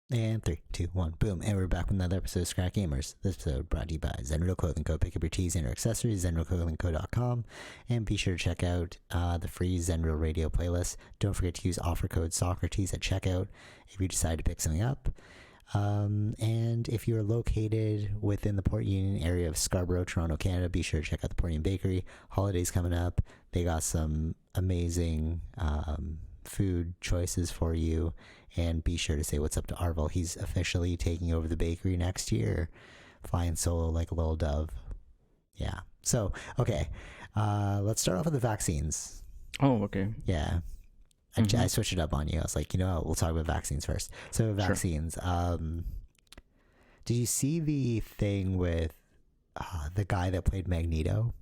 And 3, 2, 1, boom. And we're back with another episode of Scrap Gamers. This episode brought to you by Zenreal Clothing Co. Pick up your tees and your accessories, zenrealclothingco.com. And be sure to check out the free Zenreal Radio playlist. Don't forget to use offer code Socrates at checkout if you decide to pick something up. And if you're located within the Port Union area of Scarborough, Toronto, Canada, be sure to check out the Port Union Bakery. Holidays coming up. They got some amazing food choices for you. And be sure to say what's up to Arvel. He's officially taking over the bakery next year, flying solo like a little dove. Yeah. So, okay. Let's start off with the vaccines. Oh, okay. Yeah. I switched it up on you. I was like, you know what? We'll talk about vaccines first. So, vaccines. Sure. Did you see the thing with the guy that played Magneto?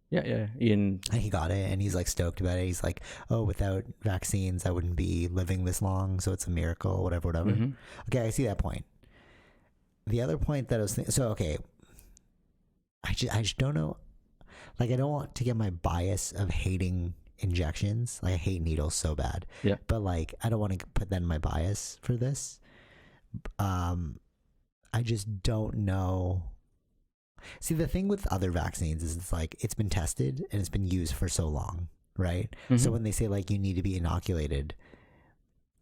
Yeah. Ian. And he got it, and he's like stoked about it. He's like, oh, without vaccines, I wouldn't be living this long, so it's a miracle, whatever. Mm-hmm. Okay, I see that point. The other point that I was thinking, so, okay, I just don't know. Like, I don't want to get my bias of hating injections. Like, I hate needles so bad. Yeah. But, like, I don't want to put that in my bias for this. I just don't know. See, the thing with other vaccines is it's like it's been tested and it's been used for so long, right? Mm-hmm. So when they say like you need to be inoculated,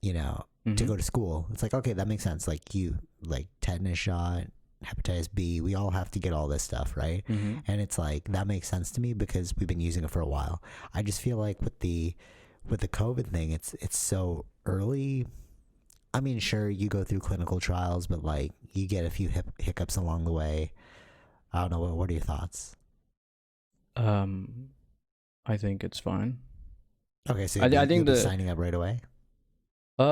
you know, to go to school, it's like, okay, that makes sense. Like you, like tetanus shot, hepatitis B, we all have to get all this stuff, right? Mm-hmm. And it's like that makes sense to me because we've been using it for a while. I just feel like with the COVID thing, it's so early. I mean, sure, you go through clinical trials, but like you get a few hiccups along the way. I don't know. What are your thoughts? I think it's fine. Okay, so I think you'll be signing up right away.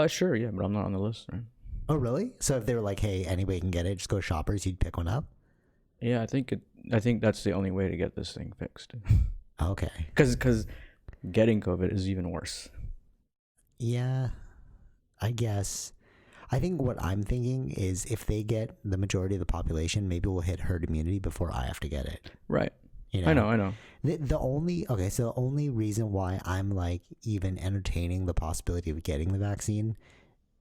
Sure, yeah, but I'm not on the list, right? Oh, really? So if they were like, "Hey, anybody can get it, just go to Shoppers," you'd pick one up? Yeah, I think that's the only way to get this thing fixed. Okay. Because getting COVID is even worse. Yeah, I guess. I think what I'm thinking is if they get the majority of the population, maybe we'll hit herd immunity before I have to get it. Right. You know? I know. The only reason why I'm like even entertaining the possibility of getting the vaccine,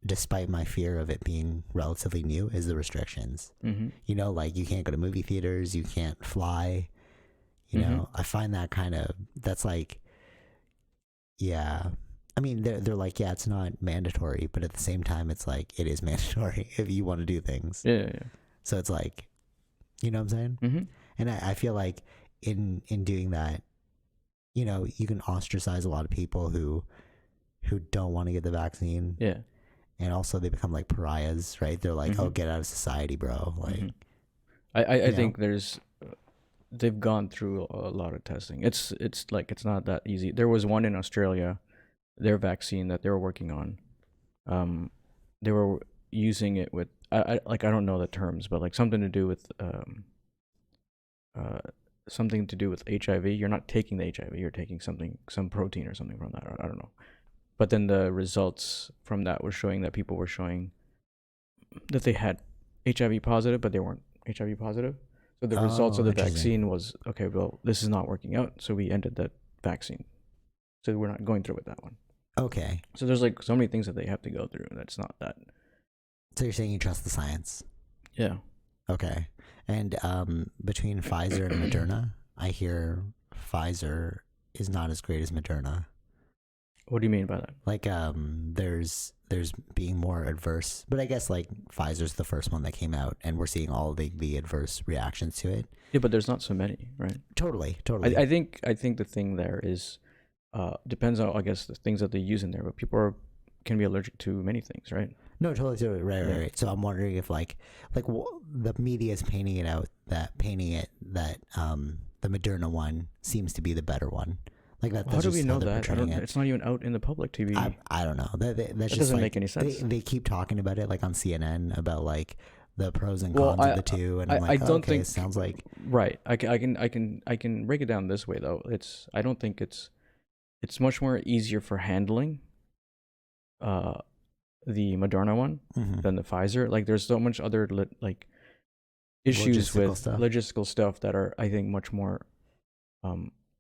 despite my fear of it being relatively new, is the restrictions. Mm-hmm. You know, like you can't go to movie theaters, you can't fly. You know, I find that that's like, yeah. I mean, they're like, yeah, it's not mandatory, but at the same time, it's like it is mandatory if you want to do things. Yeah. So it's like, you know what I'm saying? Mm-hmm. And I feel like in doing that, you know, you can ostracize a lot of people who don't want to get the vaccine. Yeah. And also they become like pariahs, right? They're like, oh, get out of society, bro. Like, I think they've gone through a lot of testing. It's like it's not that easy. There was one in Australia. Their vaccine that they were working on, they were using it with I don't know the terms, but like something to do with HIV. You're not taking the HIV, you're taking some protein or something from that. I don't know. But then the results from that were showing that people were showing that they had HIV positive, but they weren't HIV positive. So the results of the vaccine was, okay, well, this is not working out, so we ended that vaccine. So we're not going through with that one. Okay. So there's like so many things that they have to go through. That's not that. So you're saying you trust the science? Yeah. Okay. And between Pfizer and Moderna, I hear Pfizer is not as great as Moderna. What do you mean by that? Like there's being more adverse, but I guess like Pfizer's the first one that came out, and we're seeing all the adverse reactions to it. Yeah, but there's not so many, right? Totally. I think the thing there is. Depends on, I guess, the things that they use in there, but people can be allergic to many things, right? No, totally, right. So I'm wondering if like the media is painting it that the Moderna one seems to be the better one. Like that. How do we know that? It's not even out in the public TV. I don't know. That just doesn't like, make any sense. They keep talking about it like on CNN about like the pros and cons of the two, and I'm like, I don't okay, think it sounds like right. I can break it down this way though. I don't think it's much more easier for handling the Moderna one than the Pfizer. Like there's so much other like issues with logistical stuff that are, I think, much more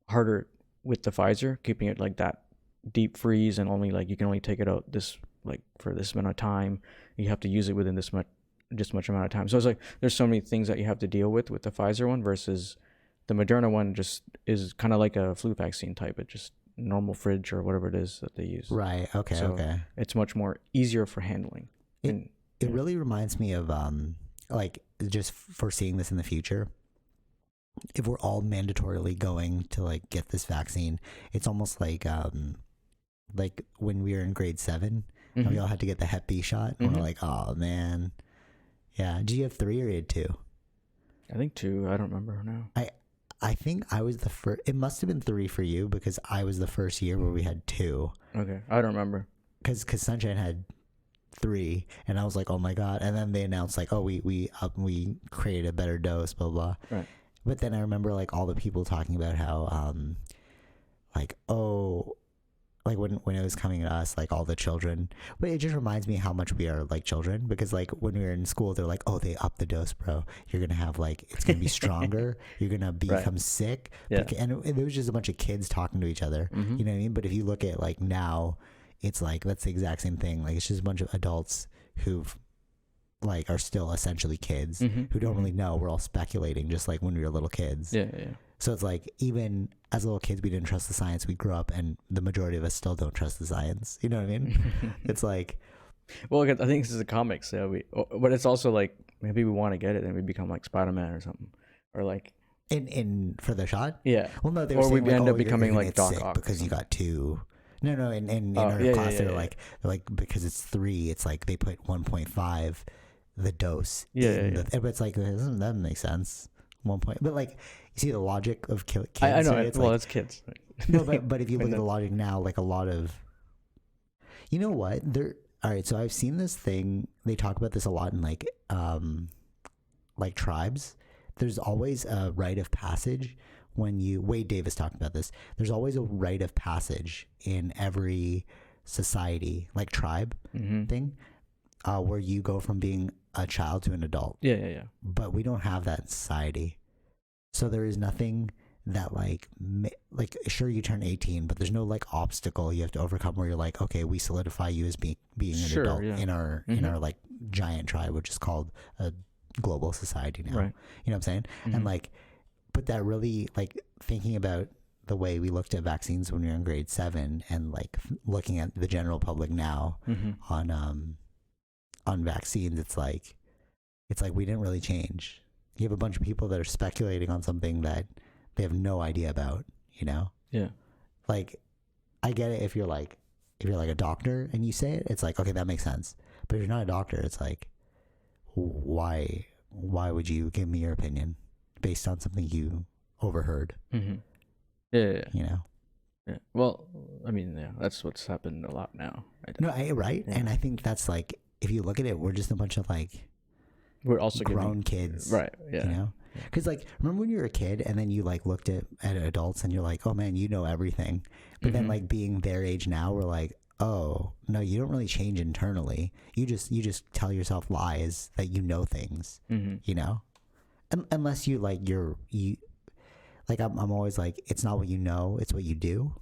harder with the Pfizer, keeping it like that deep freeze and only like you can only take it out this like for this amount of time. you have to use it within this much amount of time. So it's like there's so many things that you have to deal with the Pfizer one versus the Moderna one. Just is kind of like a flu vaccine type. It just normal fridge or whatever it is that they use. Right. Okay. So okay. it's much more easier for handling. It really reminds me of like just foreseeing this in the future. If we're all mandatorily going to like get this vaccine, it's almost like when we were in grade 7 and we all had to get the Hep B shot, and we're like, oh man, yeah. Did you have 3 or you had 2? I think 2. I don't remember now. I think I was the first. It must have been 3 for you because I was the first year where we had 2. Okay, I don't remember. Because Sunshine had 3, and I was like, oh my god. And then they announced like, oh, we created a better dose, blah blah. Right. But then I remember like all the people talking about how like, oh, like when it was coming to us, like all the children. But it just reminds me how much we are like children, because like when we were in school, they're like, oh, they upped the dose, bro. You're gonna have like, it's gonna be stronger. You're gonna become sick. Yeah. And it was just a bunch of kids talking to each other. You know what I mean? But if you look at like now, it's like that's the exact same thing. Like it's just a bunch of adults who've like are still essentially kids who don't really know. We're all speculating, just like when we were little kids. Yeah. So it's like, even as little kids, we didn't trust the science. We grew up, and the majority of us still don't trust the science. You know what I mean? It's like, well, I think this is a comics. Yeah, but it's also like maybe we want to get it and we become like Spider-Man or something, or like in for the shot. Yeah. Well, no, they were or saying we like, end oh, up becoming you're like Doc sick Ock because you got 2. No, in our class they're like because it's 3, it's like they put 1.5 the dose. Yeah. But it's like that doesn't make sense. 1 point, but like you see the logic of kids. I know. It's well, like, it's kids. No, but if you look at the logic now, like a lot of, you know what? All right. So I've seen this thing. They talk about this a lot in like tribes. There's always a rite of passage when Wade Davis talked about this. There's always a rite of passage in every society, like tribe thing, where you go from being a child to an adult. Yeah. But we don't have that in society. So there is nothing that like sure, you turn 18, but there's no like obstacle you have to overcome where you're like, okay, we solidify you as being an adult in our like giant tribe, which is called a global society now. Right. You know what I'm saying? And like, but that really, like, thinking about the way we looked at vaccines when we were in grade 7 and like looking at the general public now on vaccines, it's like we didn't really change. You have a bunch of people that are speculating on something that they have no idea about, you know? Yeah. Like, I get it if you're like a doctor and you say it, it's like, okay, that makes sense. But if you're not a doctor, it's like, why would you give me your opinion based on something you overheard? Yeah. You know? Yeah. Well, I mean, yeah, that's what's happened a lot now. Right? Yeah. And I think that's like, if you look at it, we're just a bunch of like, we're also grown kids. Right. Yeah. You know? Because like, remember when you were a kid and then you like looked at adults and you're like, oh man, you know everything. But then like being their age now, we're like, oh no, you don't really change internally. You just tell yourself lies that you know things. You know, unless you like I'm always like, it's not what you know, it's what you do,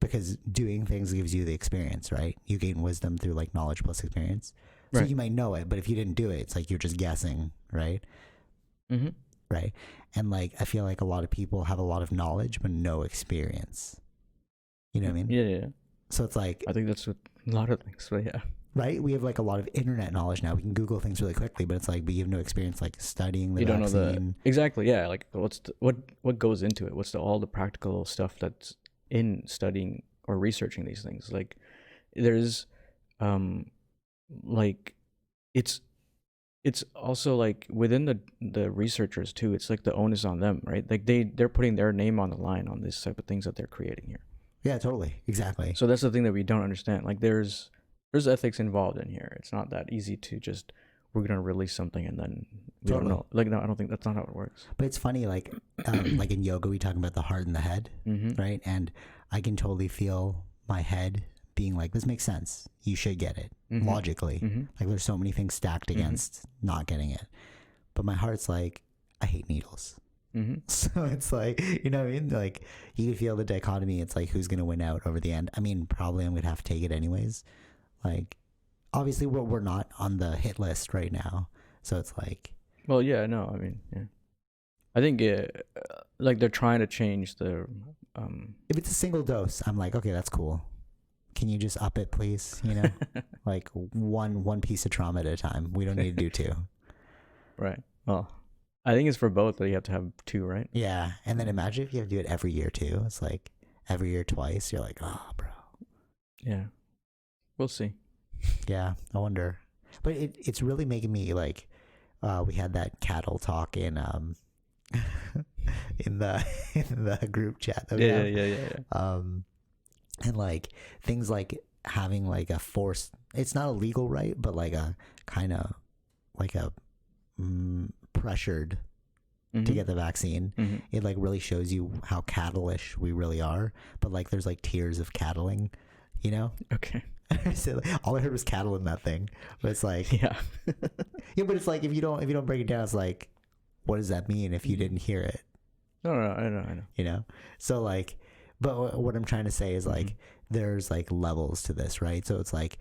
because doing things gives you the experience, right? You gain wisdom through like knowledge plus experience. So you might know it, but if you didn't do it, it's like you're just guessing, right? Right. And like, I feel like a lot of people have a lot of knowledge but no experience. You know what I mean? Yeah. So it's like, I think that's what a lot of things, but yeah. Right? We have like a lot of internet knowledge now. We can Google things really quickly, but it's like, but you have no experience like studying the vaccine. Don't know exactly. Yeah. Like what goes into it? What's all the practical stuff that's in studying or researching these things? Like there's, like it's also like within the researchers too, it's like the onus on them, right? Like they're putting their name on the line on these type of things that they're creating here. Yeah, totally. Exactly. So that's the thing that we don't understand. Like there's ethics involved in here. It's not that easy to just, we're going to release something and then we don't know. Like, no, I don't think that's not how it works. But it's funny, like like in yoga, we talk about the heart and the head, right? And I can totally feel my head being like, this makes sense. You should get it logically. Like there's so many things stacked against not getting it. But my heart's like, I hate needles. So it's like, you know what I mean? Like you can feel the dichotomy. It's like, who's going to win out over the end? I mean, probably I'm going to have to take it anyways. Like obviously we're not on the hit list right now, so it's like, Well, yeah, no, I mean, yeah. I think like they're trying to change the if it's a single dose, I'm like, okay, that's cool. Can you just up it, please? You know, like one piece of trauma at a time. We don't need to do two. right. Well, I think it's for both, but you have to have two, right? Yeah, and then imagine if you have to do it every year too. It's like every year twice. You're like, oh, bro. Yeah. We'll see. Yeah, I wonder. But it's really making me like, we had that cattle talk in in the group chat that we have. Yeah. And like things like having like a forced, it's not a legal right, but like a kind of like a pressured to get the vaccine. It like really shows you how cattle-ish we really are. But like there's like tiers of cattling, you know? Okay. So like, all I heard was cattle in that thing. But it's like, Yeah. yeah, but it's like if you don't break it down, it's like, what does that mean if you didn't hear it? No, I know. You know? So like, but what I'm trying to say is like there's like levels to this, right? So it's like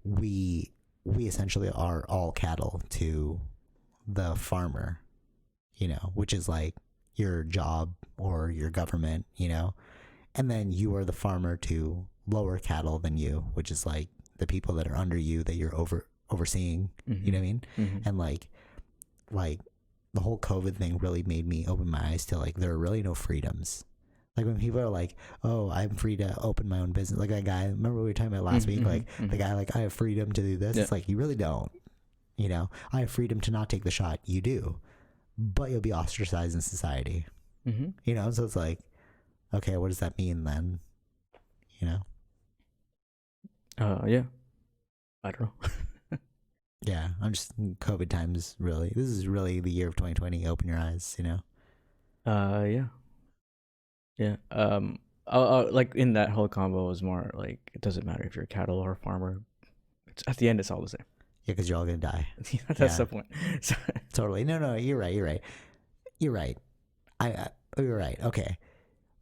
we essentially are all cattle to the farmer, you know, which is like your job or your government, you know, and then you are the farmer to lower cattle than you, which is like the people that are under you that you're overseeing, you know what I mean? And like the whole COVID thing really made me open my eyes to like there are really no freedoms. Like when people are like, oh, I'm free to open my own business. Like that guy, remember we were talking about last week? Like the guy, like, I have freedom to do this. Yeah. It's like, you really don't. You know, I have freedom to not take the shot. You do. But you'll be ostracized in society. You know, so it's like, okay, what does that mean then? You know? Yeah. I don't know. Yeah, I'm just, COVID times really, this is really the year of 2020. Open your eyes, you know? Yeah. Yeah. I'll, like in that whole combo was more like it doesn't matter if you're a cattle or a farmer. It's, at the end, it's all the same. Yeah, because you're all gonna die. That's the point. So, totally. No, you're right. You're right. You're right. Okay.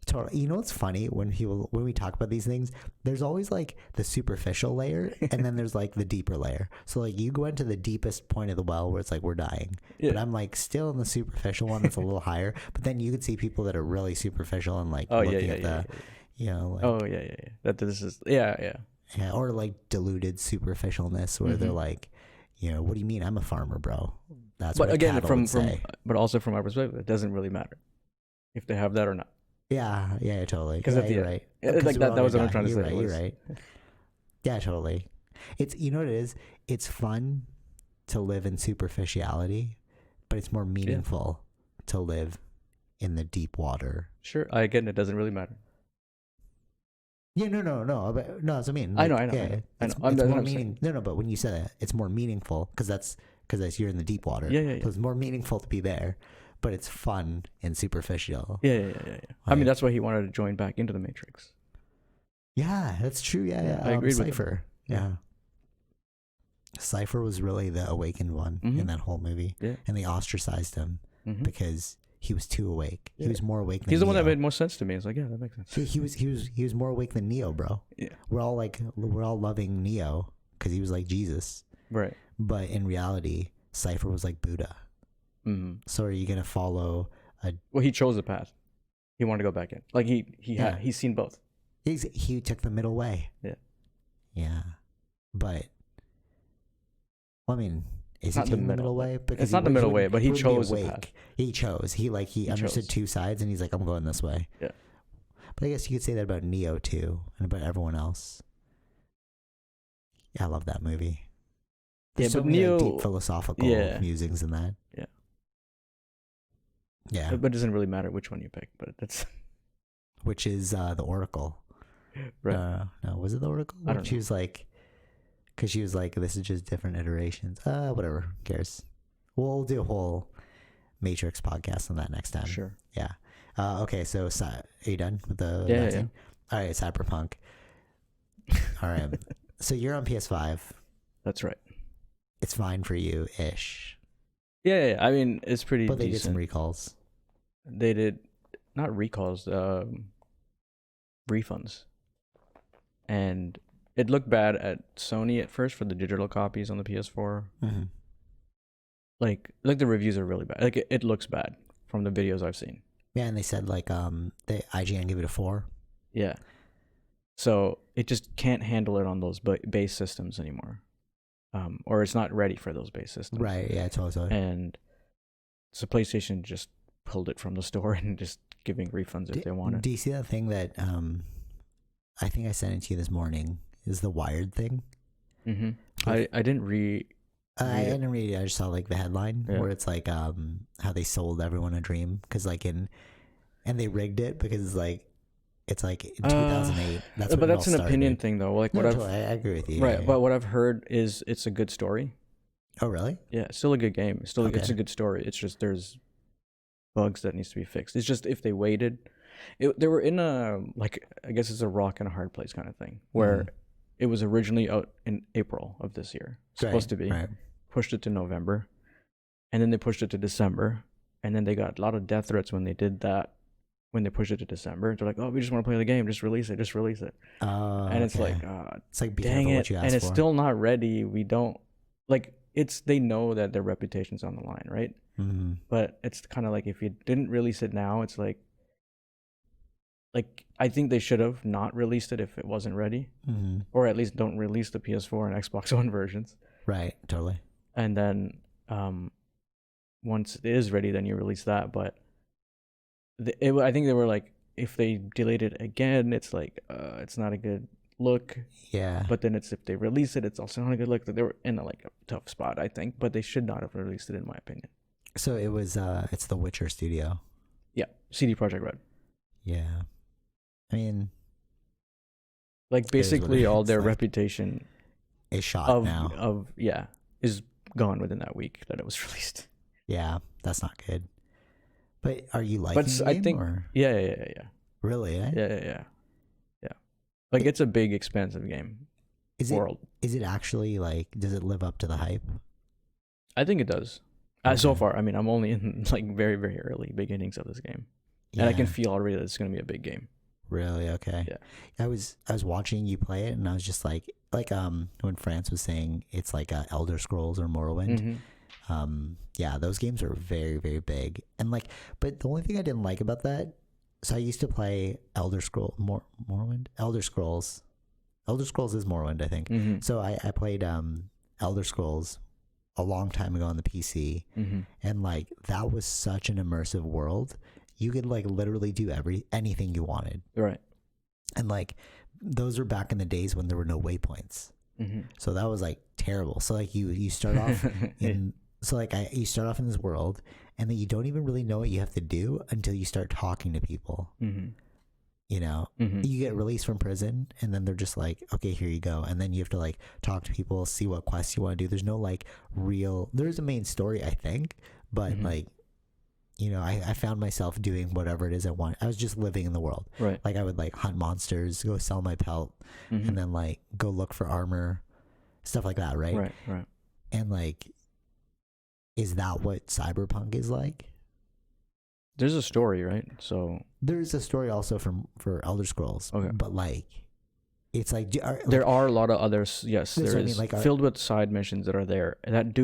Totally. You know what's funny when we talk about these things, there's always like the superficial layer and then there's like the deeper layer. So like you go into the deepest point of the well where it's like we're dying, but I'm like still in the superficial one that's a little higher. But then you could see people that are really superficial and like looking at the, you know, like, that this is yeah, or like diluted superficialness where they're like, you know, what do you mean? I'm a farmer, bro. That's but what again from say. But also from our perspective, it doesn't really matter if they have that or not. Yeah, totally. Because you're right. Like that was what I'm trying to say. You're right. Yeah, totally. It's, you know what it is? It's fun to live in superficiality, but it's more meaningful to live in the deep water. Sure, again, it doesn't really matter. Yeah, no. But, no, that's what I mean. Like, I know. Yeah, it's more meaning. No, but when you said that, it's more meaningful because that's you're in the deep water. Yeah. So it's more meaningful to be there. But it's fun and superficial. Yeah. Like, I mean, that's why he wanted to join back into the Matrix. Yeah, that's true. Yeah. I agreed with Cypher. Yeah. Cypher was really the awakened one in that whole movie. Yeah. And they ostracized him because he was too awake. Yeah. He was more awake than He's the Neo. one that made most sense to me. It's like, yeah, that makes sense. He was more awake than Neo, bro. Yeah. We're all loving Neo because he was like Jesus. Right. But in reality, Cypher was like Buddha. So are you gonna follow well, he chose a path. He wanted to go back in. Like he's seen both. He took the middle way. Yeah. But well, I mean, is he taking the middle way? Because it's not the middle way, but he chose a path. He understood two sides and he's like, I'm going this way. Yeah. But I guess you could say that about Neo too and about everyone else. Yeah, I love that movie. There's so many Neo, deep philosophical musings in that. Yeah. But it doesn't really matter which one you pick, but that's... Which is the Oracle. Right. No, was it the Oracle? I don't know. She was like... Because she was like, this is just different iterations. Whatever. Who cares? We'll do a whole Matrix podcast on that next time. Sure. Yeah. Okay, so are you done with the vaccine? Yeah. All right, Cyberpunk. All right. So you're on PS5. That's right. It's fine for you-ish. Yeah. I mean, it's pretty But they decent. did some recalls. They did, not recalls, refunds. And It looked bad at Sony at first for the digital copies on the PS4. Mm-hmm. Like the reviews are really bad. Like it looks bad from the videos I've seen. Yeah, and they said like the IGN give it a 4. Yeah. So it just can't handle it on those base systems anymore. Or it's not ready for those base systems. Right, yeah, totally. And so PlayStation just pulled it from the store and just giving refunds if they want it. Do you see that thing that I think I sent it to you this morning? Is the Wired thing? Mm-hmm. I didn't I didn't read it. I just saw like the headline where it's like how they sold everyone a dream because like and they rigged it because it's like in 2008. That's but that's an opinion thing though. Like what I agree with you. Right, yeah. But what I've heard is it's a good story. Oh really? Yeah, it's still a good game. It's a good story. It's just there's bugs that needs to be fixed. It's just if they waited, they were in a like I guess it's a rock and a hard place kind of thing where it was originally out in April of this year, supposed to be. Right. Pushed it to November, and then they pushed it to December, and then they got a lot of death threats when they did that. When they pushed it to December, they're like, "Oh, we just want to play the game. Just release it. Just release it." And it's like, it's like be dang careful it, what you ask and it's for. still not ready. We don't like it's. They know that their reputation's on the line, right? Mm-hmm. But it's kind of like if you didn't release it now, it's like I think they should have not released it if it wasn't ready, or at least don't release the PS4 and Xbox One versions. Right, totally. And then once it is ready, then you release that. But I think they were like, if they delayed it again, it's like it's not a good look. Yeah. But then it's if they release it, it's also not a good look. They were in a tough spot, I think. But they should not have released it, in my opinion. So it was it's the Witcher studio. Yeah, CD Projekt Red. Yeah. I mean, like basically all their reputation is shot now. Is gone within that week that it was released. Yeah, that's not good. But are you liking the game? I think, or? Yeah. Really? Eh? Yeah. Like it's a big, expensive game. Is it actually like? Does it live up to the hype? I think it does. So far, I mean, I'm only in like very, very early beginnings of this game, and I can feel already that it's going to be a big game. Really? Okay. Yeah. I was watching you play it, and I was just like when France was saying it's like Elder Scrolls or Morrowind. Yeah, those games are very, very big, and but the only thing I didn't like about that, so I used to play Elder Scrolls is Morrowind, I think. So I played Elder Scrolls a long time ago on the PC, and that was such an immersive world. You could literally do anything you wanted. Right. And those were back in the days when there were no waypoints. So that was terrible. So you start off in you start off in this world, and then you don't even really know what you have to do until you start talking to people. You know, you get released from prison, and then they're just like, okay, here you go. And then you have to talk to people, see what quests you want to do. There's no there's a main story, I think, but I found myself doing whatever it is I want. I was just living in the world. Right. I would hunt monsters, go sell my pelt, and then go look for armor, stuff like that. Right. Right. And is that what Cyberpunk is like? There's a story, right? So there's a story also for Elder Scrolls. Okay. But it's there are a lot of others. Yes, there is filled with side missions that are there that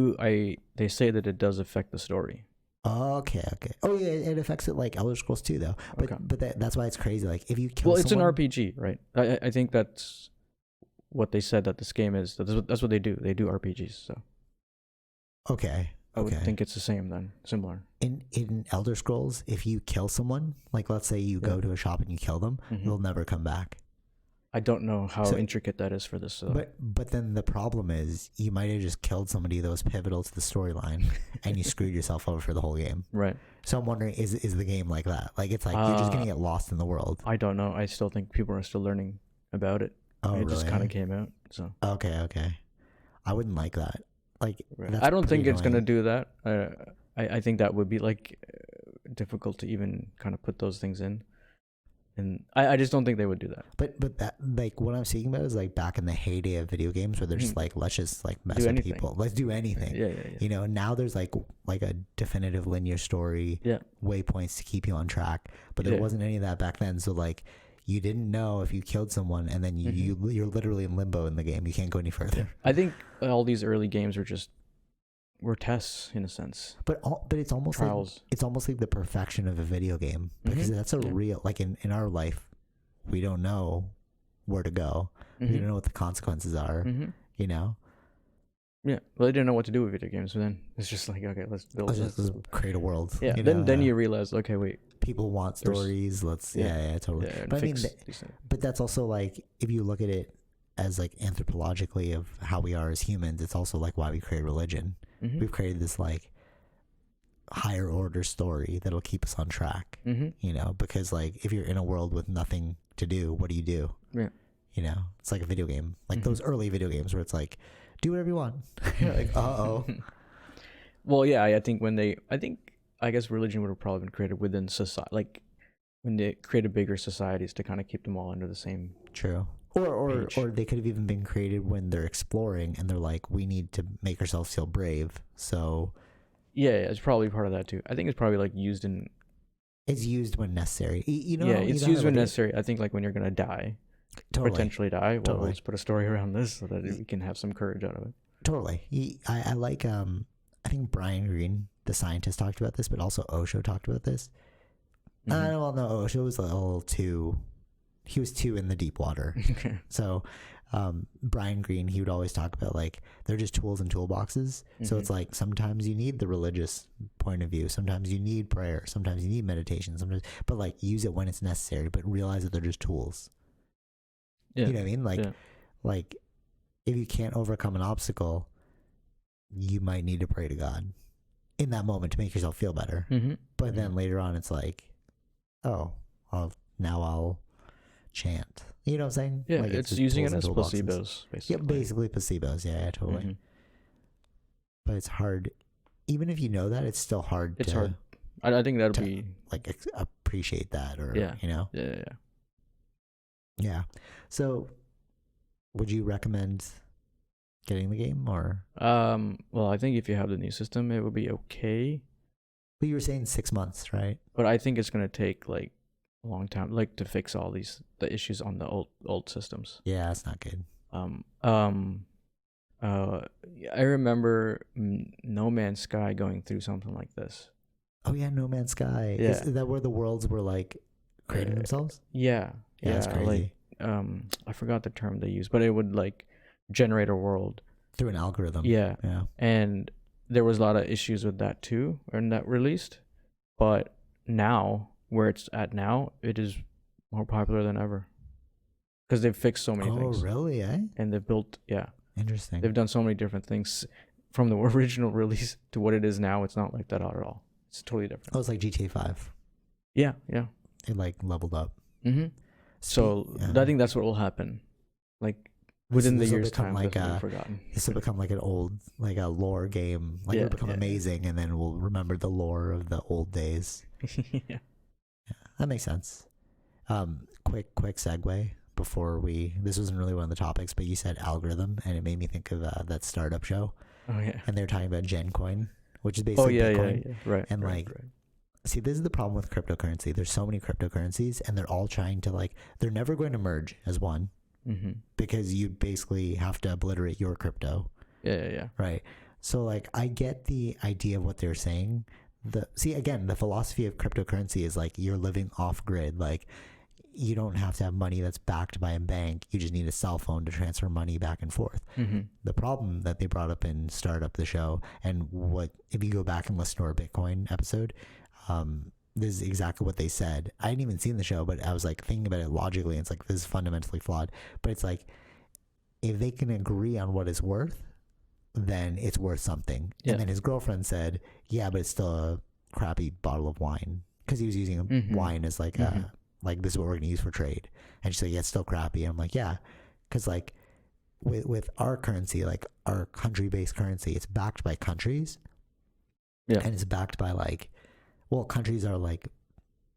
they say that it does affect the story. Okay. Oh yeah, it affects it like Elder Scrolls 2 though. But that's why it's crazy. If you kill it's an RPG, right? I think that's what they said that this game is. That's what they do. They do RPGs. So okay. I would think it's the same then, similar. In Elder Scrolls, if you kill someone, let's say you go to a shop and you kill them, they'll never come back. I don't know how intricate that is for this. But then the problem is you might have just killed somebody that was pivotal to the storyline, and you screwed yourself over for the whole game. Right. So I'm wondering, is the game like that? It's you're just gonna get lost in the world. I don't know. I still think people are still learning about it. Oh, it really? just kind of came out. So okay. I wouldn't like that. I don't think it's gonna do that. I think that would be difficult to even kind of put those things in, and I just don't think they would do that. But that what I'm speaking about is back in the heyday of video games where they're just let's just mess with people, let's do anything. Yeah. You know, now there's a definitive linear story, waypoints to keep you on track, but there wasn't any of that back then. So you didn't know if you killed someone, and then you're literally in limbo in the game. You can't go any further. I think all these early games were tests in a sense. But it's almost trials. It's almost like the perfection of a video game, because that's a real, like in our life, we don't know where to go. We don't know what the consequences are. You know. Yeah, well, they didn't know what to do with video games, so then it's just like, okay, let's build let's create a world. Yeah, then you realize, okay, wait, people want stories. Totally. Yeah, but I mean, but that's also like, if you look at it as like anthropologically of how we are as humans, it's also like why we create religion. We've created this like higher order story that'll keep us on track. You know, because like if you're in a world with nothing to do, what do you do? Yeah. You know, it's like a video game, like those early video games where it's like, do whatever you want. You're like, Well, yeah, I guess religion would have probably been created within society, like when they created bigger societies to kind of keep them all under the same. True. Or they could have even been created when they're exploring and they're like, we need to make ourselves feel brave. So yeah, it's probably part of that too. I think it's probably like used in. It's used when necessary. You know. Yeah, it's used when necessary. I think like when you're gonna die. Potentially die. Well, let's put a story around this so that we can have some courage out of it. Totally. I like I think Brian Greene, the scientist, talked about this, but also Osho talked about this. Well, no, Osho was a little too. He was too in the deep water. Okay. So, Brian Greene, he would always talk about like they're just tools and toolboxes. So it's like sometimes you need the religious point of view, sometimes you need prayer, sometimes you need meditation, but like use it when it's necessary, but realize that they're just tools. Yeah. You know what I mean? Like if you can't overcome an obstacle, you might need to pray to God in that moment to make yourself feel better. But then later on, it's like, oh, I'll chant. You know what I'm saying? Yeah, like it's using it as placebos, basically. Yeah, basically placebos. Yeah, totally. But it's hard. Even if you know that, it's still hard. It's hard. I think that'll be like appreciate that, or you know. Yeah. So, would you recommend getting the game, or? Well, I think if you have the new system, it would be okay. But you were saying 6 months, right? But I think it's gonna take like a long time, like to fix all the issues on the old systems. Yeah, that's not good. I remember No Man's Sky going through something like this. Oh yeah, No Man's Sky. Yeah. Is that where the worlds were like creating themselves? Yeah. Yeah, that's crazy. Like, I forgot the term they used, but it would like generate a world through an algorithm. Yeah. And there was a lot of issues with that too, when that released. But now, where it's at now, it is more popular than ever. Because they've fixed so many things. Oh, really, eh? And they've built, Interesting. They've done so many different things from the original release to what it is now. It's not like that at all. It's totally different. Oh, it's like GTA 5. Yeah. It like leveled up. So I think that's what will happen. Like within the year's time, like forgotten. This will become like an old, like a lore game. Like it'll become amazing, and then we'll remember the lore of the old days. Yeah, that makes sense. Quick segue before this wasn't really one of the topics, but you said algorithm, and it made me think of that startup show. Oh yeah. And they're talking about GenCoin, which is basically Bitcoin. Yeah. Right. And right. See, this is the problem with cryptocurrency. There's so many cryptocurrencies, and they're all trying to they're never going to merge as one, because you basically have to obliterate your crypto. Yeah. Right. So I get the idea of what they're saying. The philosophy of cryptocurrency is you're living off grid. You don't have to have money that's backed by a bank. You just need a cell phone to transfer money back and forth. The problem that they brought up in Startup the Show, and if you go back and listen to our Bitcoin episode, this is exactly what they said. I hadn't even seen the show, but I was thinking about it logically, and it's this is fundamentally flawed. But it's if they can agree on what it's worth, then it's worth something. Yeah. And then his girlfriend said, yeah, but it's still a crappy bottle of wine, because he was using wine as this is what we're going to use for trade. And she's like, yeah, it's still crappy. And I'm like, yeah, because with our currency, our country-based currency, it's backed by countries. Yeah. And it's backed by countries are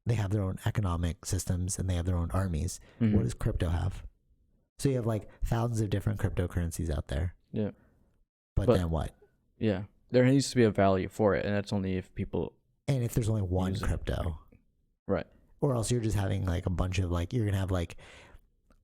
they have their own economic systems and they have their own armies. What does crypto have? So you have thousands of different cryptocurrencies out there. Yeah. But then what? Yeah. There needs to be a value for it, and that's only if people... And if there's only one crypto. Right. or else you're just having like a bunch of like, you're gonna have like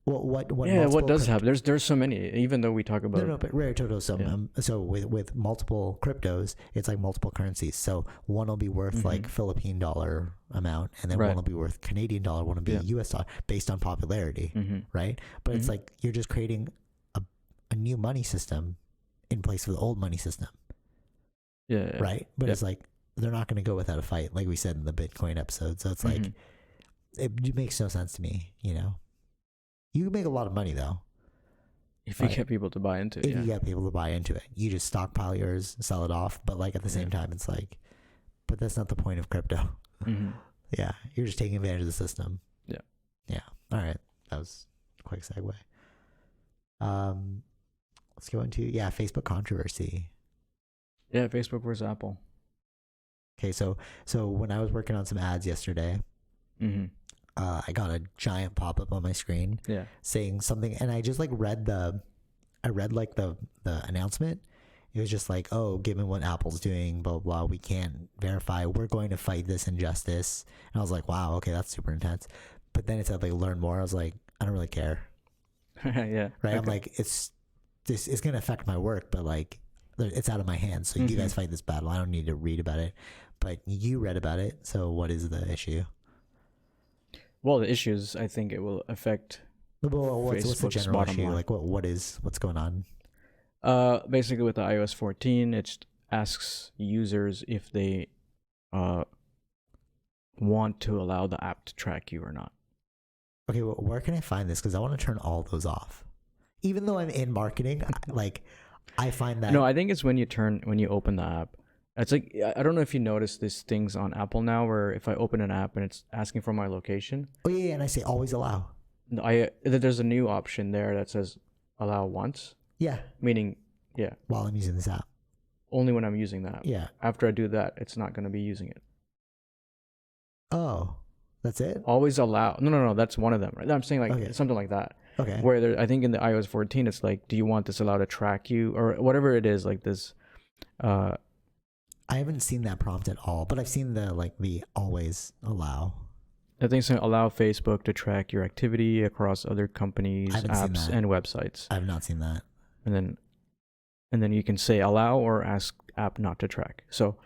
what Yeah, what multiple does happen? There's so many. Even though we talk about no, but rare total. So Yeah. So with multiple cryptos, it's like multiple currencies. So one will be worth like Philippine dollar amount, and then Right. one will be worth Canadian dollar, one will be Yeah. US dollar, based on popularity, right? But it's Mhm. like you're just creating a new money system in place of the old money system, Yeah. right? But Yeah. it's like they're not going to go without a fight, like we said in the Bitcoin episode. So it's like it makes no sense to me. You know, you can make a lot of money though. If you Right. get people to buy into it, If yeah. you get people to buy into it, you just stockpile yours, sell it off. But like at the same time, it's like, but that's not the point of crypto. Yeah, you're just taking advantage of the system. Yeah. Yeah. All right, that was a quick segue. Let's go into Facebook controversy. Yeah, Facebook versus Apple. Okay, so when I was working on some ads yesterday, I got a giant pop up on my screen, Yeah. saying something, and I just like read the announcement. It was just like, oh, given what Apple's doing, blah, blah, blah, we can't verify. We're going to fight this injustice. And I was like, wow, okay, that's super intense. But then it said like learn more. I was like, I don't really care. Yeah. Right. Okay. I'm like, it's going to affect my work, but like it's out of my hands. So you guys fight this battle. I don't need to read about it, but you read about it. So what is the issue? Well, the issue is, I think it will affect Well, what's the Facebook's general bottom issue? line. Like what's going on? Basically with the iOS 14, it asks users if they want to allow the app to track you or not. Okay, well, where can I find this? Because I want to turn all those off. Even though I'm in marketing, I find that... No, I think it's when you open the app. It's like, I don't know if you notice these things on Apple now, where if I open an app and it's asking for my location. Oh yeah, and I say always allow. There's a new option there that says allow once. Yeah. Meaning, yeah. While I'm using this app. Only when I'm using the app. Yeah. After I do that, it's not going to be using it. Oh, that's it? Always allow. No. That's one of them, right? I'm saying like something like that. Okay. Where I think in the iOS 14, it's like, do you want this allowed to track you or whatever it is, like this. I haven't seen that prompt at all, but I've seen the always allow. I think so. Allow Facebook to track your activity across other companies, apps, and websites. I have not seen that. And then you can say allow or ask app not to track. So.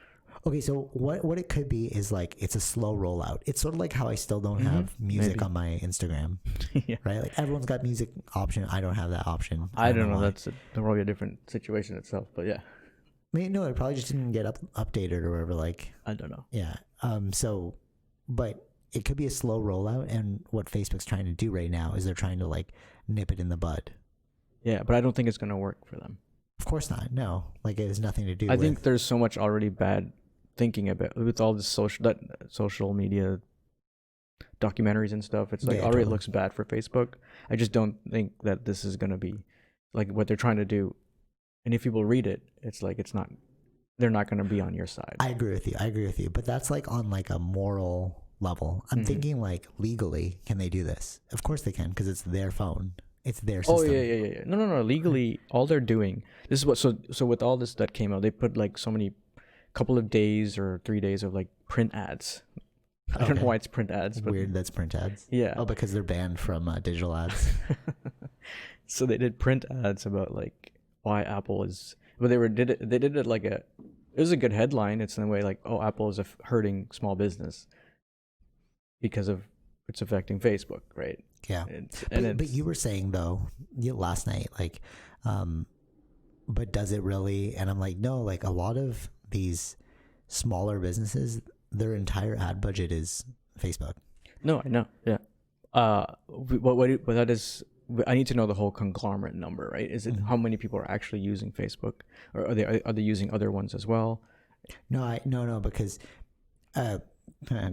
Okay, so what it could be is like it's a slow rollout. It's sort of like how I still don't have music on my Instagram, yeah. Right? Like everyone's got music option. I don't have that option. I don't know. That's probably a different situation itself, but yeah. I mean, no, it probably just didn't get updated or whatever. Like I don't know. Yeah. So, but it could be a slow rollout, and what Facebook's trying to do right now is they're trying to like nip it in the bud. Yeah, but I don't think it's gonna work for them. Of course not. No, like it has nothing to do. I think there's so much already bad thinking about with all this social media documentaries and stuff. It's like already looks bad for Facebook. I just don't think that this is gonna be like what they're trying to do. And if people read it, it's like they're not going to be on your side. I agree with you. But that's like on like a moral level. I'm thinking like legally, can they do this? Of course they can, because it's their phone. It's their system. Oh, yeah. No. Legally, all they're doing, this is what, so with all this that came out, they put like so many, couple of days or 3 days of like print ads. I don't know why it's print ads. But weird that's print ads. Yeah. Oh, because they're banned from digital ads. So they did print ads about like, why Apple is, but they did it like it was a good headline. It's in a way like, oh, Apple is hurting small business because of it's affecting Facebook, right? Yeah. But you were saying though, last night, like, but does it really? And I'm like, no, like a lot of these smaller businesses, their entire ad budget is Facebook. No, I know. Yeah. What that is. I need to know the whole conglomerate number, right? Is it how many people are actually using Facebook, or are they using other ones as well? No, because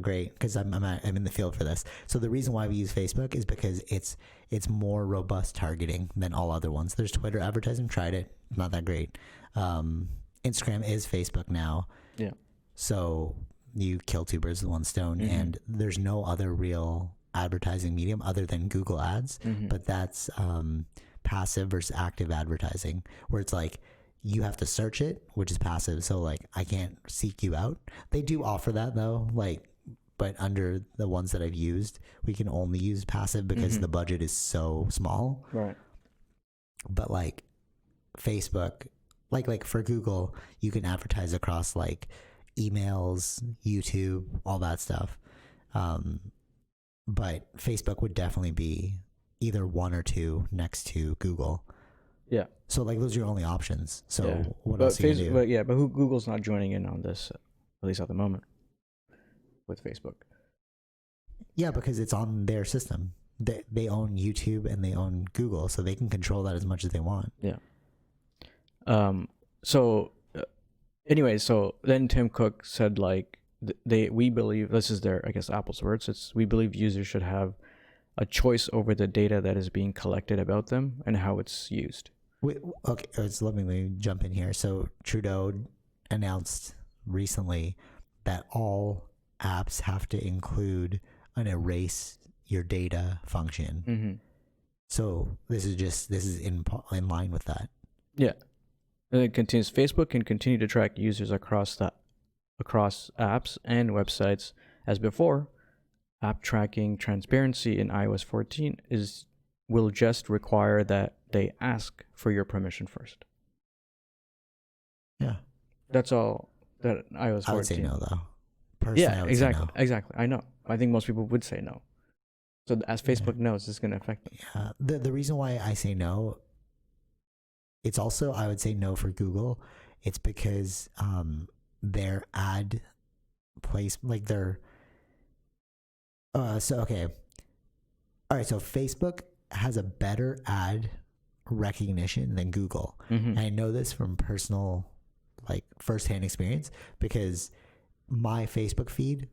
great, because I'm in the field for this. So the reason why we use Facebook is because it's more robust targeting than all other ones. There's Twitter advertising, tried it, not that great. Instagram is Facebook now. Yeah. So you kill two birds with one stone, and there's no other real advertising medium other than Google Ads, but that's passive versus active advertising, where it's like you have to search it, which is passive. So like I can't seek you out. They do offer that though, like but under the ones that I've used, we can only use passive because the budget is so small. Right. But like Facebook, like for Google, you can advertise across like emails, YouTube, all that stuff. But Facebook would definitely be either 1 or 2 next to Google. Yeah. So like those are your only options. So Yeah. what But else are you gonna do? but Google's not joining in on this, at least at the moment, with Facebook. Yeah, because it's on their system. They own YouTube and they own Google, so they can control that as much as they want. Yeah. So anyway, so then Tim Cook said like we believe, this is their, I guess, Apple's words, it's, we believe users should have a choice over the data that is being collected about them and how it's used. Wait, okay, so let me jump in here. So Trudeau announced recently that all apps have to include an erase your data function. Mm-hmm. So this is in line with that. Yeah. And it continues, Facebook can continue to track users across apps and websites as before. App tracking transparency in iOS 14 will just require that they ask for your permission first. Yeah. That's all that iOS 14. I would say no though. Personally, Yeah, I would exactly. say no. Exactly. I know. I think most people would say no. So as Facebook knows, it's going to affect them. Yeah. The reason why I say no, it's also, I would say no for Google. It's because their ad place, like their so okay. All right, so Facebook has a better ad recognition than Google. Mm-hmm. And I know this from personal, like firsthand experience, because my Facebook feed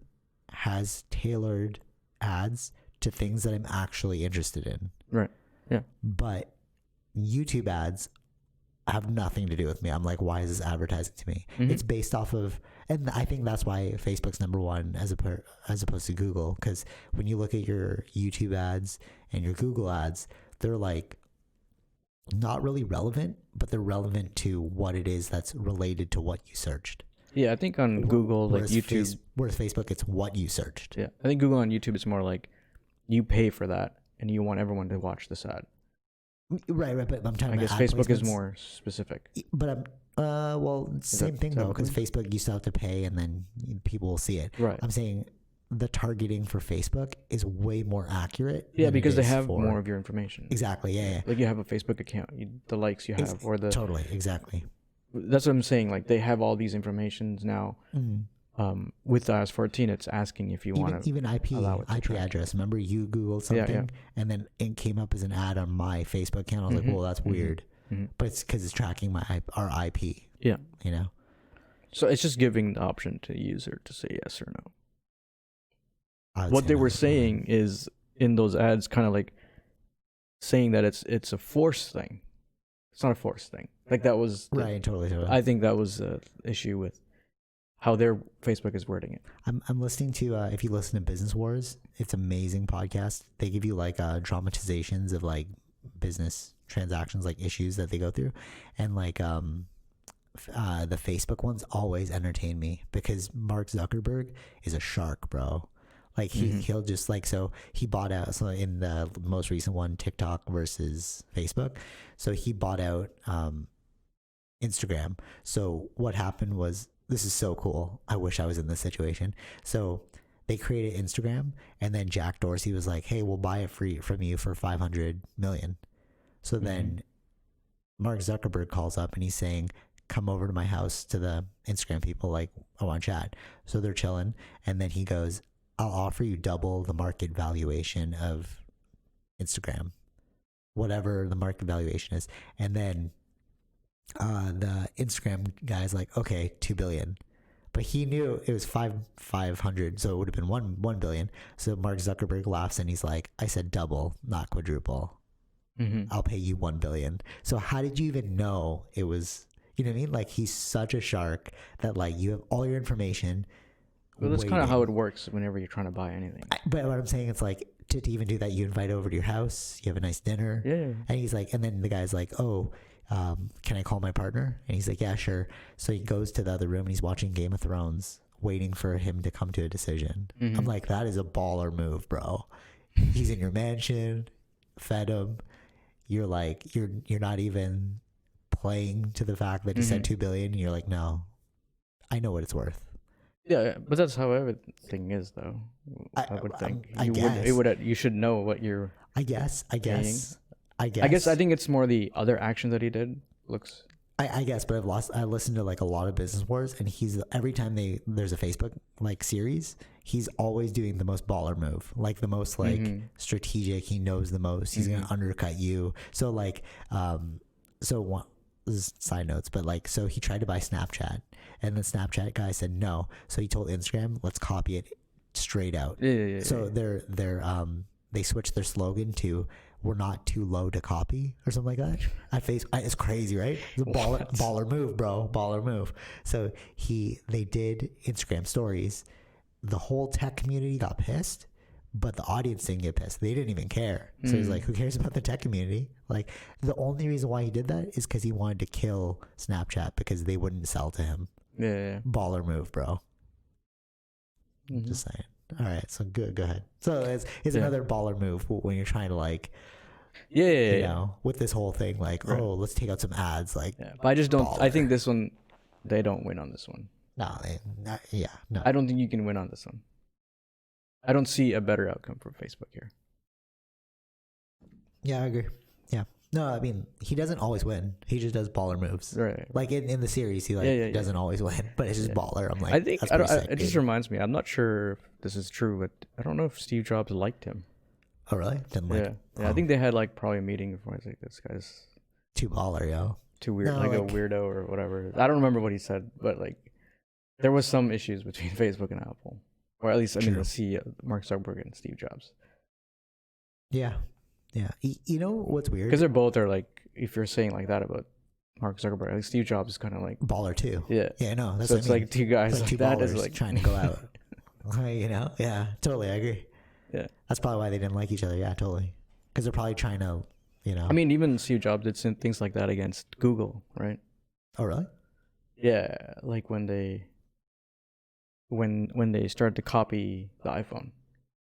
has tailored ads to things that I'm actually interested in. Right. Yeah. But YouTube ads have nothing to do with me. I'm like, why is this advertising to me? Mm-hmm. It's based off of, and I think that's why Facebook's number one as opposed to Google. Because when you look at your YouTube ads and your Google ads, they're like not really relevant, but they're relevant to what it is that's related to what you searched. Yeah, I think on Google, like YouTube, whereas Facebook, it's what you searched. yeah, I think Google on YouTube is more like you pay for that and you want everyone to watch this ad. Right, but I'm talking I about guess ad Facebook is placements. more specific. But well, same thing though, because Facebook you still have to pay, and then people will see it. Right. I'm saying the targeting for Facebook is way more accurate. Yeah, than because it they is have for, more of your information. Exactly. Yeah. Like you have a Facebook account, the likes you have, or the Totally. Exactly. That's what I'm saying. Like they have all these informations now. Mm. With iOS 14, it's asking if you want to even IP track. address. Remember, you Googled something, and then it came up as an ad on my Facebook account. I was like, "Well, that's weird," but it's because it's tracking our IP. Yeah, you know. So it's just giving the option to the user to say yes or no. I would What say they no. were saying is in those ads, kind of like saying that it's a forced thing. It's not a forced thing. Like that was right. Totally. I think that was the issue with how their Facebook is wording it. I'm listening to if you listen to Business Wars, it's an amazing podcast. They give you like dramatizations of like business transactions, like issues that they go through, and like the Facebook ones always entertain me because Mark Zuckerberg is a shark, bro. Like he'll just like, so he bought out, so in the most recent one, TikTok versus Facebook, so he bought out Instagram. So what happened was, this is so cool. I wish I was in this situation. So they created Instagram, and then Jack Dorsey was like, "Hey, we'll buy it free from you for $500 million." So then Mark Zuckerberg calls up and he's saying, "Come over to my house to the Instagram people. Like, I want to chat." So they're chilling, and then he goes, "I'll offer you double the market valuation of Instagram, whatever the market valuation is." And then the Instagram guy's like, "Okay, 2 billion." But he knew it was 500, so it would have been 1 billion. So Mark Zuckerberg laughs and he's like, "I said double, not quadruple. I'll pay you 1 billion." So how did you even know it was, you know what I mean? Like, he's such a shark that like you have all your information. Well, that's kind of how it works whenever you're trying to buy anything. But what I'm saying, it's like to even do that, you invite over to your house, you have a nice dinner. Yeah. And he's like, and then the guy's like, "Oh, can I call my partner?" And he's like, "Yeah, sure." So he goes to the other room and he's watching Game of Thrones waiting for him to come to a decision. Mhm. I'm like, that is a baller move, bro. He's in your mansion, fed him. You're like, you're not even playing to the fact that he said $2 billion. And you're like, no, I know what it's worth. Yeah, but that's how everything is, though. I would think you should know what you're. I guess. I guess. I think it's more the other action that he did looks. I guess, but I listened to like a lot of Business Wars, and every time there's a Facebook like series, he's always doing the most baller move, like the most like strategic. He knows the most. He's gonna undercut you. So like, this is side notes, but like, so he tried to buy Snapchat, and the Snapchat guy said no. So he told Instagram, let's copy it straight out. Yeah. So they switched their slogan to "We're not too low to copy" or something like that. It's crazy, right? It's a baller move, bro. Baller move. So they did Instagram stories. The whole tech community got pissed, but the audience didn't get pissed. They didn't even care. So he's like, who cares about the tech community? Like, the only reason why he did that is because he wanted to kill Snapchat because they wouldn't sell to him. Yeah. Baller move, bro. Just saying. All right, so go ahead. So it's another baller move when you're trying to like, you know, with this whole thing, like, right. Let's take out some ads, like. Yeah, but I just don't. Baller. I think this one, they don't win on this one. No. I don't think you can win on this one. I don't see a better outcome for Facebook here. Yeah, I agree. Yeah. No, I mean, he doesn't always win. He just does baller moves. Right. Like in the series, he doesn't always win, but it's just baller. I'm like, I think it just reminds me. I'm not sure if this is true, but I don't know if Steve Jobs liked him. Oh, really? Didn't like him. Yeah. I think they had like probably a meeting before. I was like, this guy's too baller, yo. Too weird, a weirdo or whatever. I don't remember what he said, but like there was some issues between Facebook and Apple, or at least I mean the CEO, Mark Zuckerberg and Steve Jobs. Yeah. You know what's weird? Because they're both are like, if you're saying like that about Mark Zuckerberg, like Steve Jobs is kind of like baller too. Yeah. Yeah, no. That's so it's like two guys like two that ballers is like trying to go out. You know? Yeah, totally. I agree. Yeah. That's probably why they didn't like each other. Yeah, totally. Because they're probably trying to, you know. I mean, even Steve Jobs did things like that against Google, right? Oh, really? Yeah, like when they started to copy the iPhone.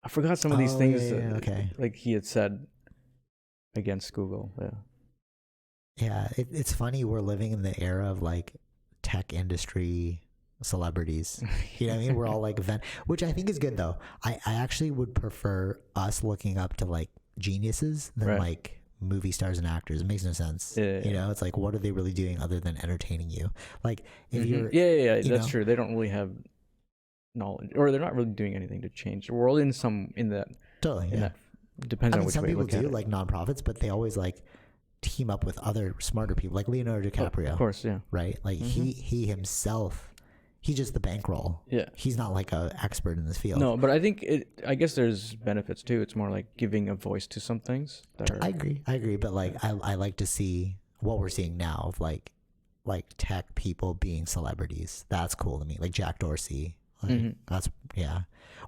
I forgot some of these things. Okay. Like he had said against Google. Yeah, it's funny. We're living in the era of like tech industry celebrities. You know what I mean? We're all like which I think is good though. I actually would prefer us looking up to like geniuses than like movie stars and actors. It makes no sense. Yeah. You know, it's like, what are they really doing other than entertaining you? Like if you're that's true. They don't really have knowledge, or they're not really doing anything to change the world in that. Totally. That depends on which way you look at it. Some people do like nonprofits, but they always like team up with other smarter people, like Leonardo DiCaprio. Of course, yeah. Right? Like he himself, he's just the bankroll. Yeah. He's not like an expert in this field. No, but I guess there's benefits too. It's more like giving a voice to some things that are. I agree, but like I like to see what we're seeing now of like tech people being celebrities. That's cool to me. Like Jack Dorsey. Like, that's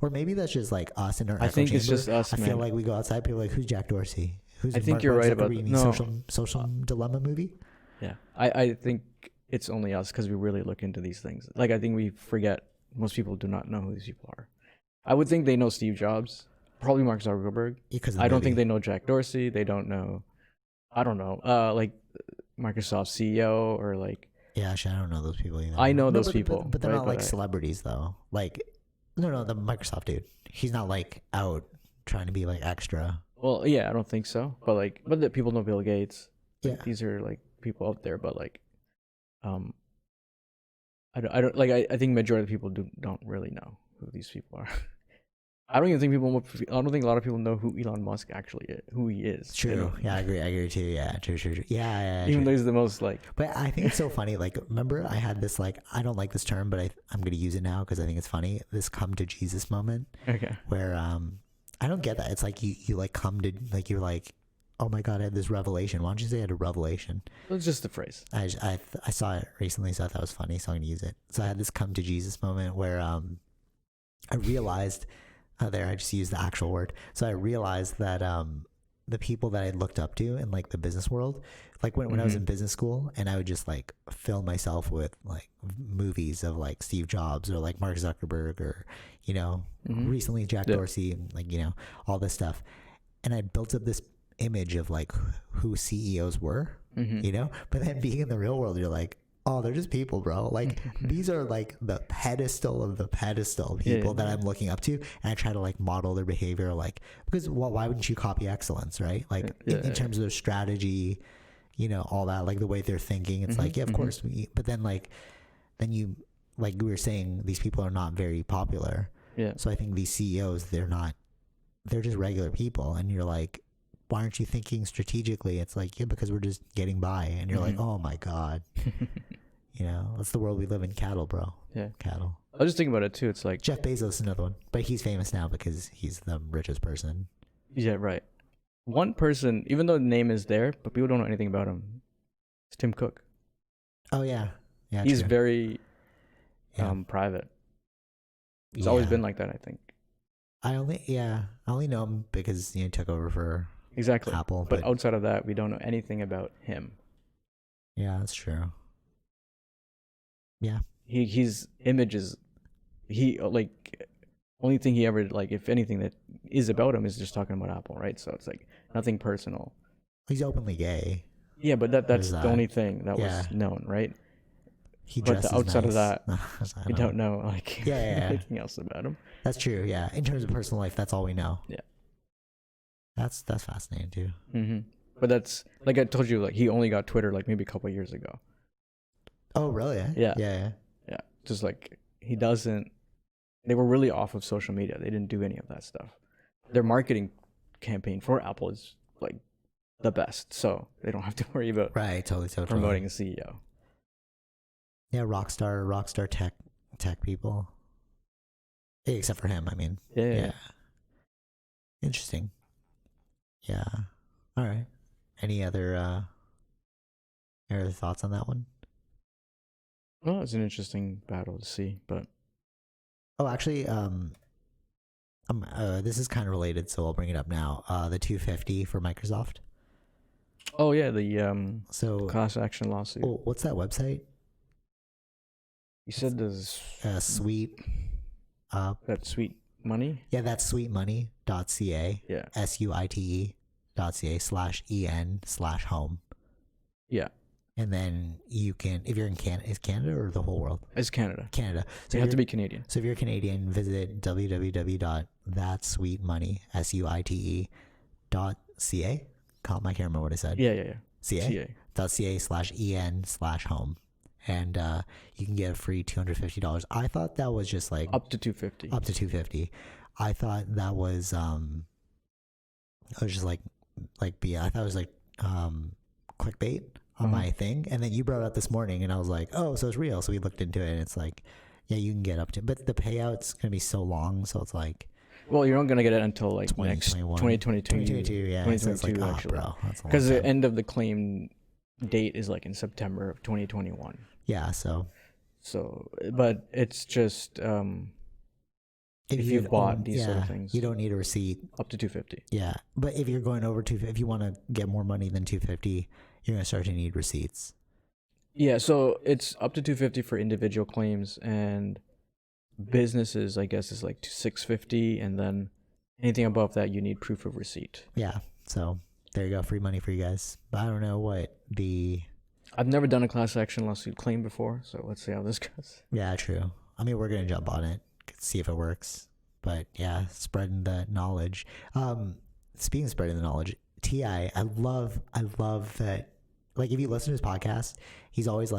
or maybe that's just like us in our. I think it's just us. I feel like we go outside. People are like, who's Jack Dorsey? Who's I think you're right about the social dilemma movie. Yeah, I think it's only us because we really look into these things. Like I think we forget. Most people do not know who these people are. I would think they know Steve Jobs, probably Mark Zuckerberg. I don't think they know Jack Dorsey. They don't know. I don't know. Like Microsoft CEO or like. Yeah, actually, I don't know those people either. I know those people, but they're not like celebrities though. Like, no, the Microsoft dude. He's not like out trying to be like extra. Well, yeah, I don't think so. But the people know Bill Gates. Yeah, like, these are like people out there. But like, I don't like. I think majority of people don't really know who these people are. I don't think a lot of people know who Elon Musk actually is, who he is. True. You know? Yeah, I agree too. Yeah, true. Yeah. Even though he's the most like. But I think it's so funny. Like, remember I had this like, I don't like this term, but I'm going to use it now because I think it's funny. This come to Jesus moment. Okay. Where I don't get that. It's like you like come to like you're like, oh my God, I had this revelation. Why don't you say I had a revelation? It's just the phrase. I saw it recently, so I thought it was funny, so I'm going to use it. So I had this come to Jesus moment where I realized. I just used the actual word. So I realized that the people that I looked up to in like the business world, like when I was in business school, and I would just like fill myself with like movies of like Steve Jobs or like Mark Zuckerberg or, you know, recently Jack Dorsey and like, you know, all this stuff. And I built up this image of like who CEOs were, you know, but then being in the real world, you're like, oh, they're just people, bro. Like these are like the pedestal of the pedestal people that I'm looking up to, and I try to like model their behavior, like because why wouldn't you copy excellence, right? Like in terms of their strategy, you know, all that, like the way they're thinking. It's like, yeah, of course. But then then you, like we were saying, these people are not very popular. Yeah. So I think these CEOs, they're just regular people, and you're like, why aren't you thinking strategically? It's like, yeah, because we're just getting by, and you're like, oh my god. You know, that's the world we live in. Cattle, bro. Yeah. Cattle. I was just thinking about it too. It's like Jeff Bezos is another one, but he's famous now because he's the richest person. Yeah, right. One person, even though the name is there, but people don't know anything about him. It's Tim Cook. Oh yeah, yeah. He's true. very private. It's always been like that, I think. I only know him because he took over for exactly Apple. But outside of that, we don't know anything about him. Yeah, that's true. Yeah. His image is like only thing he ever like, if anything that is about him is just talking about Apple, right? So it's like nothing personal. He's openly gay. Yeah, but that's the only thing that was known, right? He but outside of that, we don't know like yeah. anything else about him. That's true. Yeah, in terms of personal life, that's all we know. Yeah, that's fascinating too. But that's like I told you, like he only got Twitter like maybe a couple of years ago. Oh really? Yeah. Just like he doesn't. They were really off of social media. They didn't do any of that stuff. Their marketing campaign for Apple is like the best, so they don't have to worry about totally promoting a CEO. Yeah, rockstar tech people. Except for him, I mean. Yeah. Interesting. Yeah. All right. Any other thoughts on that one? Well, it's an interesting battle to see, but oh, actually, this is kind of related, so I'll bring it up now. The 250 for Microsoft. Oh yeah, the class action lawsuit. Oh, what's that website? You said there's sweet. That sweet money. Yeah, that's sweetmoney.ca. Yeah. SUITE.ca/EN/home. Yeah. And then you can, if you're in Canada, is Canada or the whole world? It's Canada. So you have to be Canadian. So if you're Canadian, visit www.thatsweetmoney.ca. I can't remember what I said. Yeah. .ca/EN/home. And you can get a free $250. I thought that was just like up to $250. I thought that was it was just like I thought it was like clickbait on my thing, and then you brought it up this morning, and I was like, oh, so it's real. So we looked into it, and it's like, yeah, you can get up to, but the payout's gonna be so long, so it's like, well, you're not gonna get it until like 2022. 2022, yeah. 2022, so it's like, actually, bro, because the end of the claim date is like in September of 2021. Yeah, so but it's just if you've bought these sort of things, you don't need a receipt. Up to $250. Yeah, but if you're going over if you want to get more money than $250, you're gonna start to need receipts. Yeah, so it's up to $250 for individual claims, and businesses, I guess, is like $650, and then anything above that, you need proof of receipt. Yeah, so there you go, free money for you guys. But I don't know what the. I've never done a class action lawsuit claim before, so let's see how this goes. Yeah, true. I mean, we're gonna jump on it, see if it works. But yeah, spreading the knowledge. Speaking of spreading the knowledge, T.I., I love that. Like, if you listen to his podcast, he's always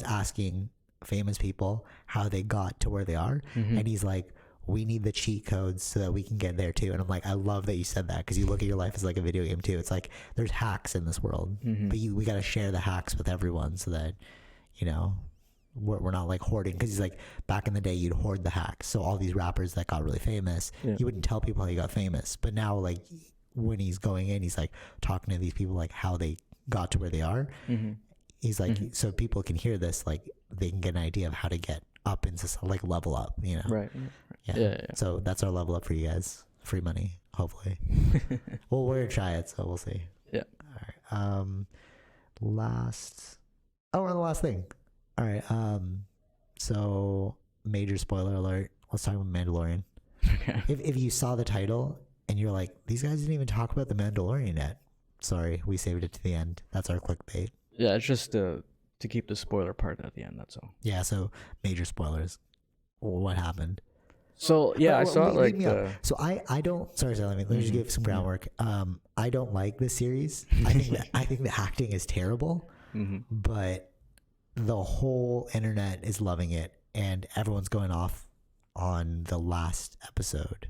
asking famous people how they got to where they are, and he's like, we need the cheat codes so that we can get there too. And I'm like, I love that you said that, because you look at your life as like a video game too. It's like there's hacks in this world, but we got to share the hacks with everyone so that, you know, we're not like hoarding. Because he's like, back in the day, you'd hoard the hacks. So all these rappers that got really famous, you wouldn't tell people how you got famous. But now, like, when he's going in, he's like talking to these people like how they got to where they are. He's like, so people can hear this, like they can get an idea of how to get up into like level up, you know? Right. Yeah. So that's our level up for you guys. Free money. hopefully. Well, we're gonna try it, so we'll see. Yeah. All right. We're on the last thing. All right. So major spoiler alert. Let's talk about Mandalorian. Okay. If you saw the title and you're like, these guys didn't even talk about the Mandalorian yet. Sorry, we saved it to the end. That's our clickbait. Yeah, it's just to keep the spoiler part at the end. That's all. Yeah. So major spoilers. What happened? So yeah, I saw like the. So I don't. Sorry, let me just give some groundwork. I don't like this series. I think the acting is terrible, but the whole internet is loving it, and everyone's going off on the last episode.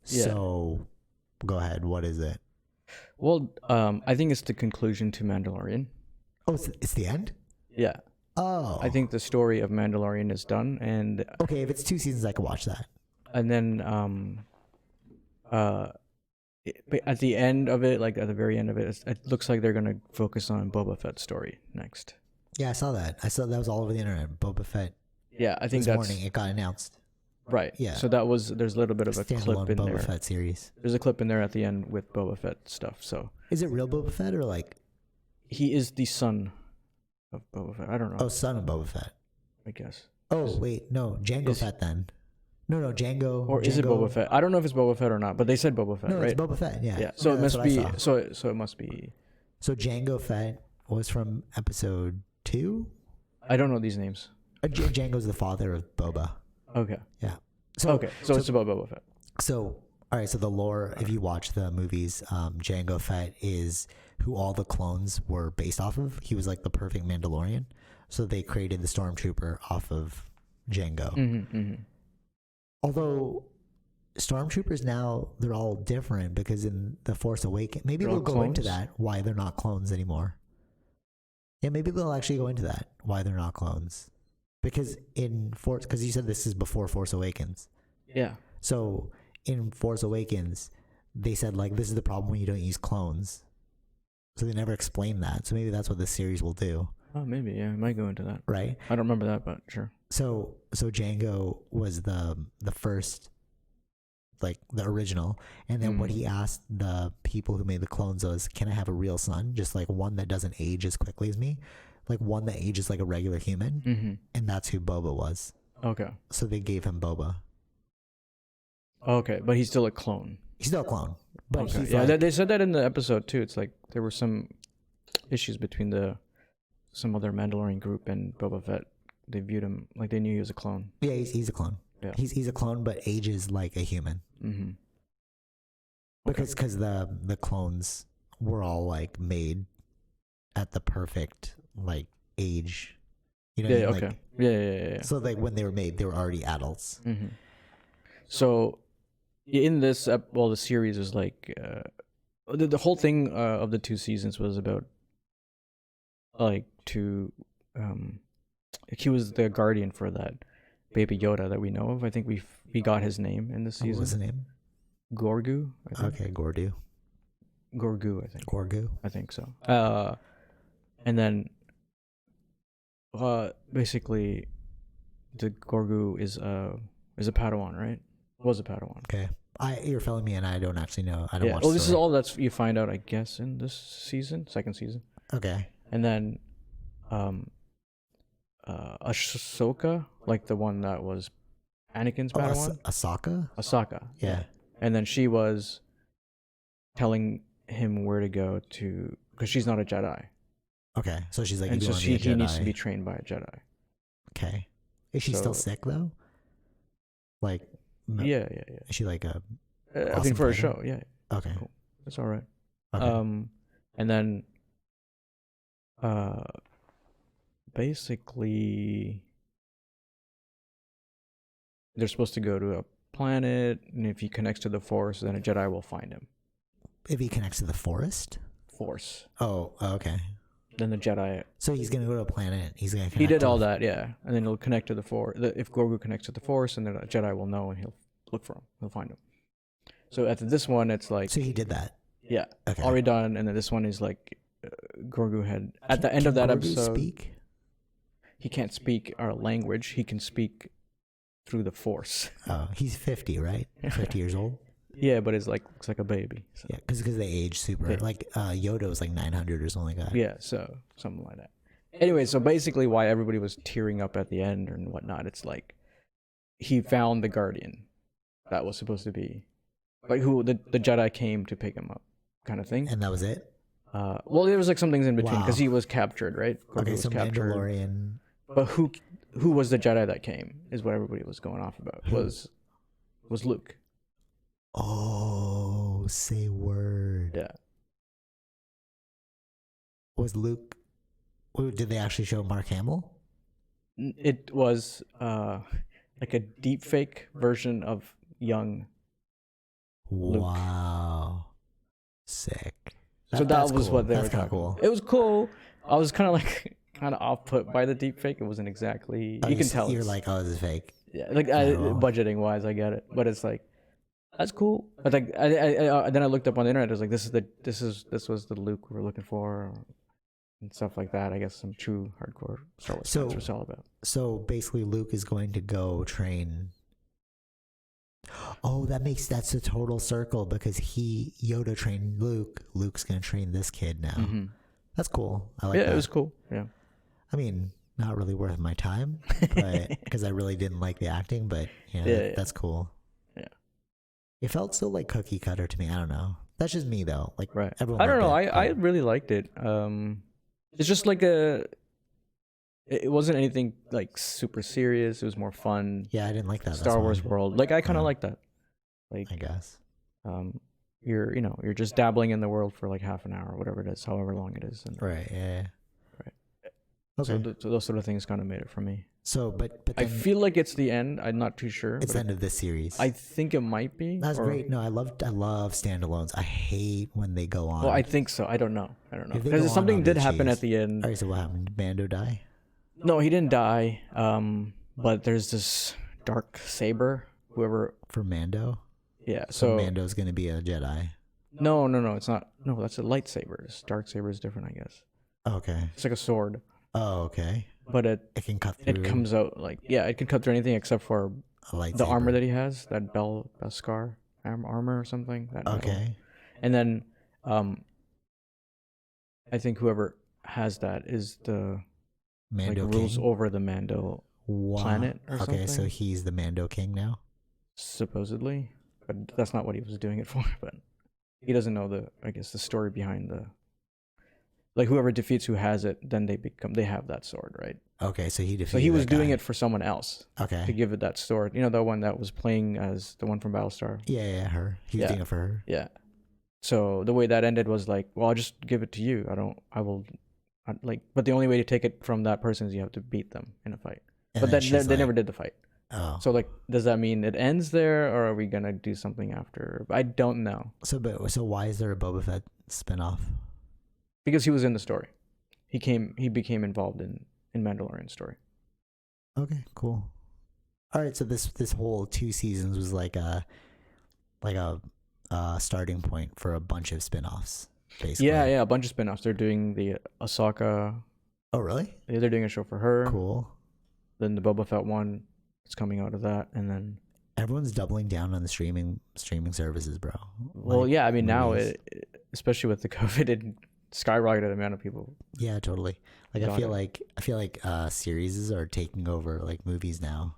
Yeah. So go ahead. What is it? Well, I think it's the conclusion to Mandalorian. Oh, it's the end. Yeah. Oh, I think the story of Mandalorian is done, and okay. If it's 2 seasons, I can watch that. and then at the end of it, like at the very end of it, it looks like they're gonna focus on Boba Fett's story next. Yeah, I saw that. I saw that was all over the internet. Boba Fett. Yeah, I think This that's morning it got announced. right. Yeah. So there's a little bit of a clip Standalone in Boba there. Fett series. There's a clip in there at the end with Boba Fett stuff. So Is it real Boba Fett or like? he is the son of Boba Fett. I don't know. Oh, son of Boba Fett. I guess. Oh wait, no, Jango Fett then. No, Django. Or is it Boba Fett? I don't know if it's Boba Fett or not, but they said Boba Fett, No, right? it's Boba Fett. Yeah. Yeah. So Yeah, it that's must what I be. saw. So it must be. So Jango Fett was from episode 2. I don't know these names. Django's the father of Boba. Okay. Yeah. So Okay. So it's about Boba Fett. So all right. So the lore, if you watch the movies, Jango Fett is who all the clones were based off of. He was like the perfect Mandalorian. So they created the Stormtrooper off of Jango. Although Stormtroopers now, they're all different because in The Force Awakens, maybe They're all we'll go into clones? that, why they're not clones anymore. Yeah, maybe they'll actually go into that, why they're not clones. Because because you said this is before Force Awakens. Yeah. So in Force Awakens, they said like, this is the problem when you don't use clones. So they never explained that. So maybe that's what this series will do. Oh, maybe. Yeah, it might go into that. Right? I don't remember that, but sure. So Django was the first, like the original, and then what he asked the people who made the clones was, can I have a real son, just like one that doesn't age as quickly as me, like one that ages like a regular human, and that's who Boba was. Okay. So they gave him Boba. Okay, but he's still a clone. He's still a clone, but Okay. he's Yeah, like, they said that in the episode too. It's like there were some issues between some other Mandalorian group and Boba Fett. They viewed him like they knew he was a clone. yeah, he's a clone. Yeah. He's a clone, but ages like a human. Because the clones were all like made at the perfect like age. You know. Yeah. what I mean? Okay. Like, Yeah. So like when they were made, they were already adults. So in this, the series is like the whole thing of the 2 seasons was about like he was the guardian for that Baby Yoda that we know of. I think we got his name in this season. What was the name? Gorgu. Okay, Gordu. Gorgu, I think. Gorgu. I think so. And then basically the Gorgu is a Padawan, right? Was a Padawan. Okay. You're filling me in. I don't actually know. I don't watch. Well, this is story. all that's you find out, I guess, in this second season. Okay. And then Ahsoka, like the one that was Anakin's Padawan. Ahsoka. Yeah. And then she was telling him where to go to, because she's not a Jedi. Okay. So she's like, and you so want to be a he needs Jedi. to be trained by a Jedi. Okay. Is she still sick though? Like. Yeah. Is she like a? I mean, awesome for a fighter? show, yeah. Okay. Cool. That's all right. Okay. And then, basically, they're supposed to go to a planet, and if he connects to the Force, then a Jedi will find him. If he connects to the forest. Force. Oh, okay. Then the Jedi. So he's gonna go to a planet. He's gonna. He did all that, yeah, and then he'll connect to the Force. If Grogu connects to the Force, and then a Jedi will know, and he'll look for him. He'll find him. So at this one, it's like. So he did that. Yeah. Okay. Already done, and then this one is like, Grogu had at the end of that Grogu episode. Speak? He can't speak our language. He can speak through the Force. Oh, he's 50, right? 50 years old. Yeah, but it's like looks like a baby. So. Yeah, because they age super. Like Yoda was like 900 or something like that. Yeah, so something like that. Anyway, so basically, why everybody was tearing up at the end and whatnot, it's like he found the Guardian that was supposed to be like who the Jedi came to pick him up, kind of thing. And that was it. Well, there was like some things in between because Wow. he was captured, right? Okay, was so captured. Mandalorian. But who was the Jedi that came? Is what everybody was going off about. Was Luke? Oh, say word. Yeah. Was Luke? Did they actually show Mark Hamill? It was like a deep fake version of young Luke. Wow, sick. So that was cool. what they That's were talking. Cool. It was cool. I was kind of off put by the deep fake. It wasn't exactly. You can tell. You're like, oh, this is fake. Yeah, like budgeting wise, I get it, but it's like that's cool. But like, then I looked up on the internet. I was like, this was the Luke we were looking for, and stuff like that. I guess some true hardcore Star Wars fans were all about. So basically, Luke is going to go train. Oh, that's a total circle because Yoda trained Luke. Luke's gonna train this kid now. Mm-hmm. That's cool. I like that. Yeah, it was cool. Yeah. I mean, not really worth my time, but because I really didn't like the acting. But that's cool. Yeah. It felt so like cookie cutter to me. I don't know. That's just me though. Like right. Everyone I don't know. I really liked it. It's just like it wasn't anything like super serious. It was more fun. Yeah, I didn't like that. Star Wars world. Like I kind of like that. Like I guess. You're just dabbling in the world for like half an hour, whatever it is, however long it is. And, right. Yeah. Right. Okay. So those sort of things kind of made it for me. So, but I feel like it's the end. I'm not too sure. It's the end of this series. I think it might be. That's great. No, I love standalones. I hate when they go on. Well, I think so. I don't know because something did happen at the end. All right. So what happened? Did Mando die? No, he didn't die. But there's this dark saber. Whoever for Mando. Yeah. So Mando's gonna be a Jedi. No, it's not. No, that's a lightsaber. This dark saber is different, I guess. Okay. It's like a sword. Oh, okay. But it can cut through. It comes out like it can cut through anything except for the armor that he has, that Beskar armor or something. Okay. And then, I think whoever has that is the Mando rules King? over the Mando planet or something. Okay, so he's the Mando King now. Supposedly, but that's not what he was doing it for. But he doesn't know the story behind the. Like whoever defeats who has it, then they have that sword, right? Okay, so he defeated. So he was doing it for someone else. Okay. To give it that sword, the one that was playing as the one from Battlestar. Yeah, her. He was doing it for her. Yeah. So the way that ended was like, well, I'll just give it to you. But the only way to take it from that person is you have to beat them in a fight. And but then they never did the fight. Oh. So does that mean it ends there, or are we gonna do something after? I don't know. So why is there a Boba Fett spinoff? Because he was in the story. He became involved in Mandalorian story. Okay, cool. All right, so this whole 2 seasons was like a starting point for a bunch of spinoffs, basically. Yeah, a bunch of spinoffs. They're doing the Ahsoka. Oh, really? Yeah, they're doing a show for her. Cool. Then the Boba Fett one is coming out of that, and then everyone's doubling down on the streaming services, bro. Well, yeah, I mean now especially with the COVID, it skyrocketed the amount of people. Yeah, totally. Like I feel like series are taking over like movies now.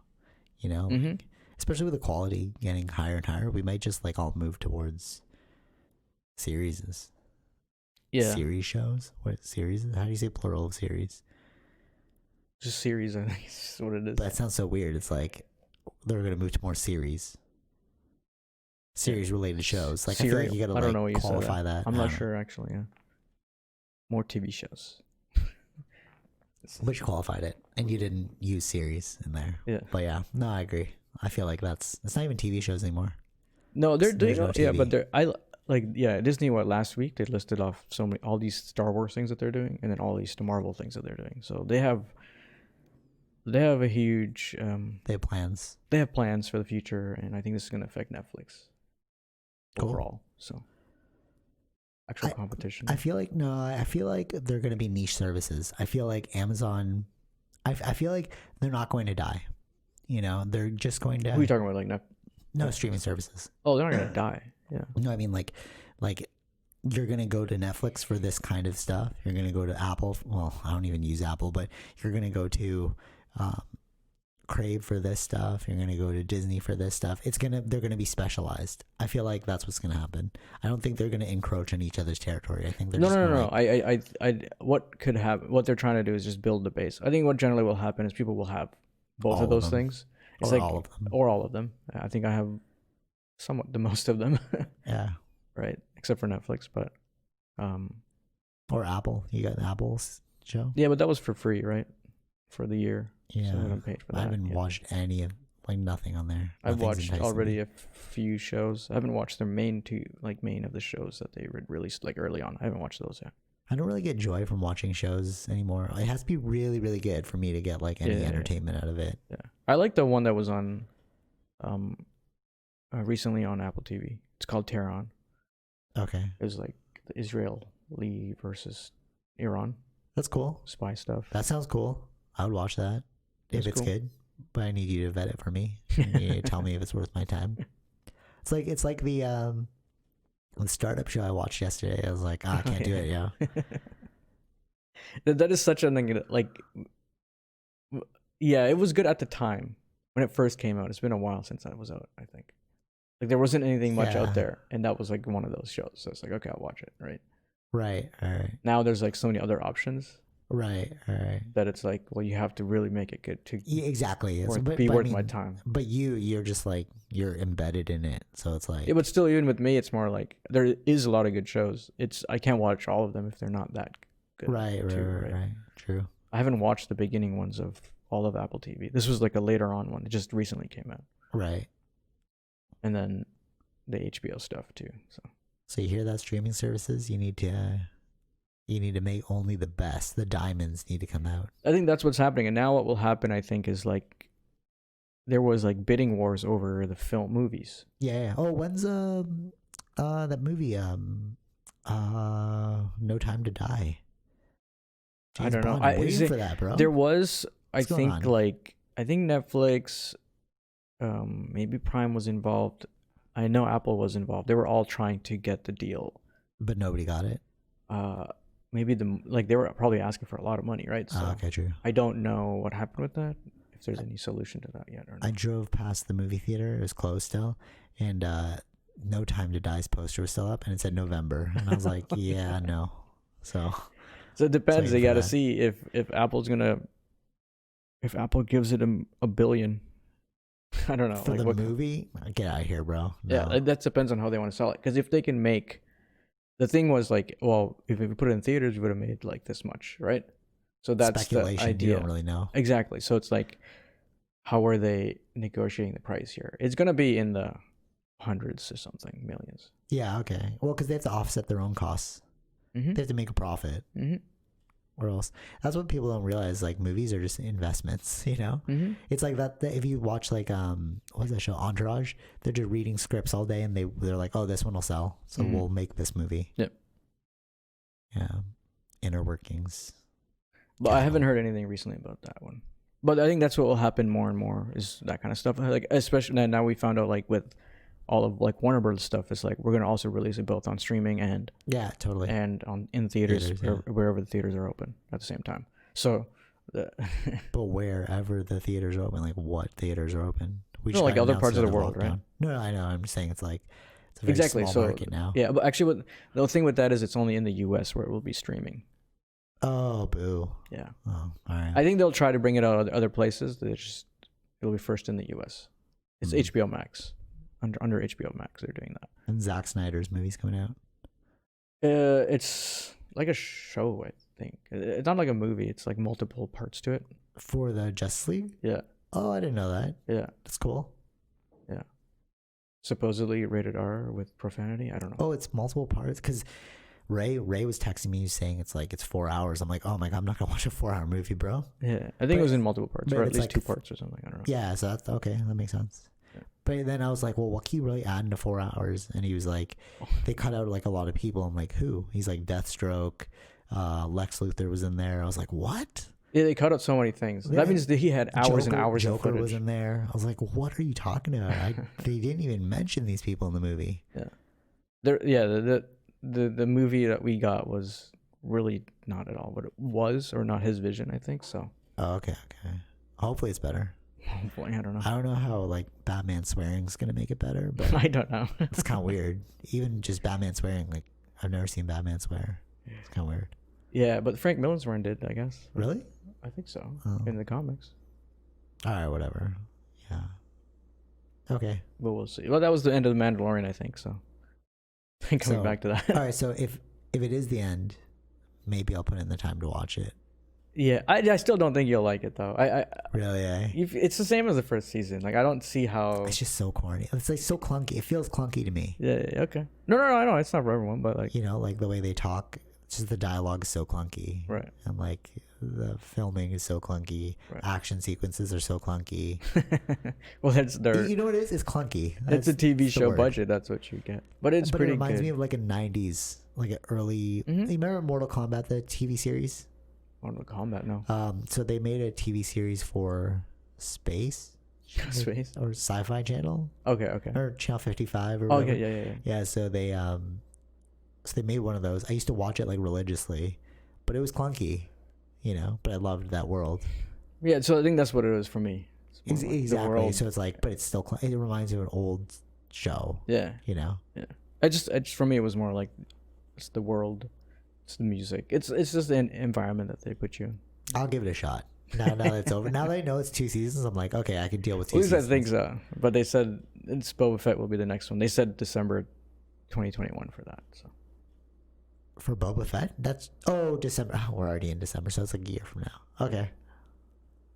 Mm-hmm. Especially with the quality getting higher and higher, we might just like all move towards series. Yeah. Series shows? What series? How do you say plural of series? Just series, I think is what it is. But that sounds so weird. It's like they're gonna move to more series related shows. Like I feel like you gotta I don't know qualify that. I'm not sure actually. Yeah. More TV shows. Which qualified it, and you didn't use series in there. Yeah. But yeah, no, I agree. I feel like it's not even TV shows anymore. No, they're doing no yeah, TV. but Disney last week they listed off all these Star Wars things that they're doing, and then all these Marvel things that they're doing. So they have a huge they have plans. They have plans for the future, and I think this is going to affect Netflix overall. So actual competition. I feel like they're going to be niche services. I feel like Amazon. I feel like they're not going to die. They're just going to. Who are you talking about? Like No, streaming services. Oh, they're not gonna die. Yeah. No, I mean like you're gonna go to Netflix for this kind of stuff. You're gonna go to Apple. Well, I don't even use Apple, but you're gonna go to Crave for this stuff. You're gonna go to Disney for this stuff. They're gonna be specialized. I feel like that's what's gonna happen. I don't think they're gonna encroach on each other's territory. I think they're No. What could happen? What they're trying to do is just build the base. I think what generally will happen is people will have both All of those of them. things. It's Or like all of them. or all of them. I think I have somewhat the most of them. Yeah. Right, except for Netflix, but Or Apple. You got the Apple's show? yeah, but that was for free, right? For the year. Yeah. So I haven't paid for that. I haven't yet. watched any of nothing on there. I've Nothing's watched enticing already me. a few shows. I haven't watched their main of the shows that they released like early on. I haven't watched those yet. I don't really get joy from watching shows anymore. It has to be really, really good for me to get like any Yeah. entertainment out of it. Yeah, I like the one that was on, recently on Apple TV. It's called Tehran. Okay. It was like the Israeli versus Iran That's cool. spy stuff. That sounds cool. I would watch that if That's it's cool. good. But I need you to vet it for me. You need to tell me if it's worth my time. It's like the startup show I watched yesterday. I was like, I can't do it, yeah. That is such a thing. Like, yeah, it was good at the time when it first came out. It's been a while since that was out. I think like there wasn't anything much Yeah. out there, and that was like one of those shows. So it's like, okay, I'll watch it. Right Right, all right. now, there's like so many other options Right, all right. that it's like, well, you have to really make it good to Yeah, exactly. It's, be I worth mean, my time. But you're just like, you're embedded in it. So it's like, Yeah, but still, even with me, it's more like there is a lot of good shows. I can't watch all of them if they're not that good. right. True. I haven't watched the beginning ones of all of Apple TV. This was like a later on one. It just recently came out. Right. And then the HBO stuff too. So you hear that, streaming services? You need to make only the best. The diamonds need to come out. I think that's what's happening. And now what will happen, I think, is like there was like bidding wars over the movies. Yeah. Oh, when's that movie No Time to Die? I don't know. I'm waiting for that, bro. There was, I What's going think, on? I think Netflix, maybe Prime was involved. I know Apple was involved. They were all trying to get the deal. But nobody got it. Maybe they were probably asking for a lot of money, right? So Okay, true. I don't know what happened with that. If there's any solution to that yet or not. I drove past the movie theater. It was closed still, and No Time to Die's poster was still up, and it said November, and I was like, yeah, no. So it depends. waiting They for got to that. see if Apple gives it a billion. I don't know. for like the what, movie, get out of here, bro. Yeah, No. that depends on how they want to sell it. Because if they can make, the thing was like, well, if we put it in theaters, we would have made like this much, right? So that's the Speculation. idea. You don't really know. Exactly. So it's like, how are they negotiating the price here? It's gonna be in the hundreds or something, millions. Yeah. Okay. Well, because they have to offset their own costs. Mm-hmm. They have to make a profit, Mm-hmm. or else. That's what people don't realize. Like movies are just investments. You know. Mm-hmm. It's like that if you watch like what's that show, Entourage, they're just reading scripts all day and they're like, oh, this one will sell, so Mhm. we'll make this movie. Yep. Yeah. Inner workings. But I haven't heard anything recently about that one. But I think that's what will happen more and more is that kind of stuff. Like especially now we found out like with all of like Warner Brothers stuff, it's like we're gonna also release it both on streaming and Yeah, totally. in theaters, Theaters, yeah. wherever the theaters are open at the same time. So But wherever the theaters are open, like what theaters are open? We No, just like got other announced parts of the another world, right? lockdown. No, I know. I'm just saying it's like it's a very exactly. small So market now. yeah, but actually, the thing with that is it's only in the U.S. where it will be streaming. Oh, boo. Yeah, Oh, all right. I think they'll try to bring it out other places. It'll be first in the U.S. It's Mhm. HBO Max. Under HBO Max, they're doing that. And Zack Snyder's movie's coming out. It's like a show, I think. It's not like a movie. It's like multiple parts to it. For the Justice League? Yeah, Oh, I didn't know that. yeah. That's cool. Supposedly rated R with profanity. I don't know. Oh, it's multiple parts? Because Ray was texting me saying it's 4 hours. I'm like, oh my God, I'm not going to watch a 4 hour movie, bro. Yeah, I think it was in multiple parts, but or at it's least like 2 parts or something. I don't know. Yeah, so that's okay. That makes sense. Yeah. But then I was like, well, what can you really add into 4 hours? And he was like, they cut out like a lot of people. I'm like, who? He's like, Deathstroke, Lex Luthor was in there. I was like, what? Yeah, they cut out so many things. Yeah. That means that he had hours and hours of Joker footage. was in there. I was like, what are you talking about? They didn't even mention these people in the movie. Yeah. The movie that we got was really not at all what it was, or not his vision, I think. So Oh, okay. Hopefully it's better. hopefully, I don't know. I don't know how like Batman swearing's gonna make it better, but I don't know. it's kind of weird. Even just Batman swearing, like I've never seen Batman swear. It's kind of weird. Yeah, but Frank Miller's one did, I guess. Really? I think so. Oh. In the comics. All right, whatever. Yeah. Okay. But we'll see. Well, that was the end of the Mandalorian, I think. So coming back to that. All right. So if it is the end, maybe I'll put in the time to watch it. Yeah, I still don't think you'll like it though. Really? It's the same as the first season. Like I don't see how. It's just so corny. It's like so clunky. It feels clunky to me. Yeah. Okay. No. I know it's not for everyone, but like. You know, like the way they talk. Just the dialogue is so clunky. Right. And like the filming is so clunky. Right. Action sequences are so clunky. Well, that's their. You know what it is? It's clunky. It's a TV show budget. That's what you get. But it's pretty. It reminds good. me of like a '90s, like an early. Mm-hmm. You remember Mortal Kombat, the TV series? Mortal Kombat, no. So they made a TV series for Space or Sci-Fi Channel. Okay. Or Channel 55 or Oh, whatever. okay, yeah. Yeah, so they made one of those. I used to watch it like religiously, but it was clunky, you know, but I loved that world. Yeah, so I think that's what it is for me. Like exactly. So it's like, but it's still it reminds me of an old show. Yeah. You know. Yeah. I just for me it was more like it's the world. It's the music. It's just the environment that they put you in. I'll give it a shot. Now that it's over. Now that I know it's 2 seasons, I'm like, okay, I can deal with 2 seasons. At least I think so. But they said it's Boba Fett will be the next one. They said December 2021 for that. So. For Boba Fett? That's December. Oh, we're already in December, so it's like a year from now. Okay.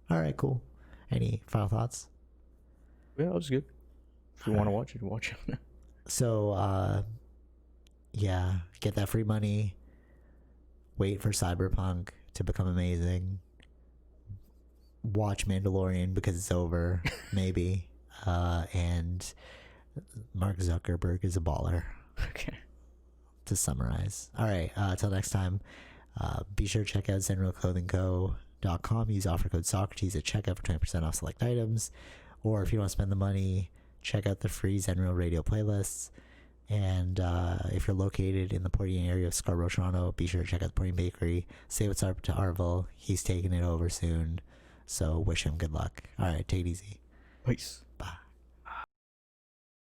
All right, cool. Any final thoughts? Yeah, that was good. If you want to watch it, watch it. So, yeah, get that free money. Wait for Cyberpunk to become amazing. Watch Mandalorian because it's over, maybe. And Mark Zuckerberg is a baller. Okay. To summarize. All right, till next time, be sure to check out ZenRealClothingCo.com. Use offer code Socrates at checkout for 20% off select items. Or if you want to spend the money, check out the free Zenreal radio playlists. And if you're located in the Portian area of Scarborough, Toronto, be sure to check out the Portian Bakery. Say what's up to Arvil. He's taking it over soon. So wish him good luck. All right, take it easy. Peace.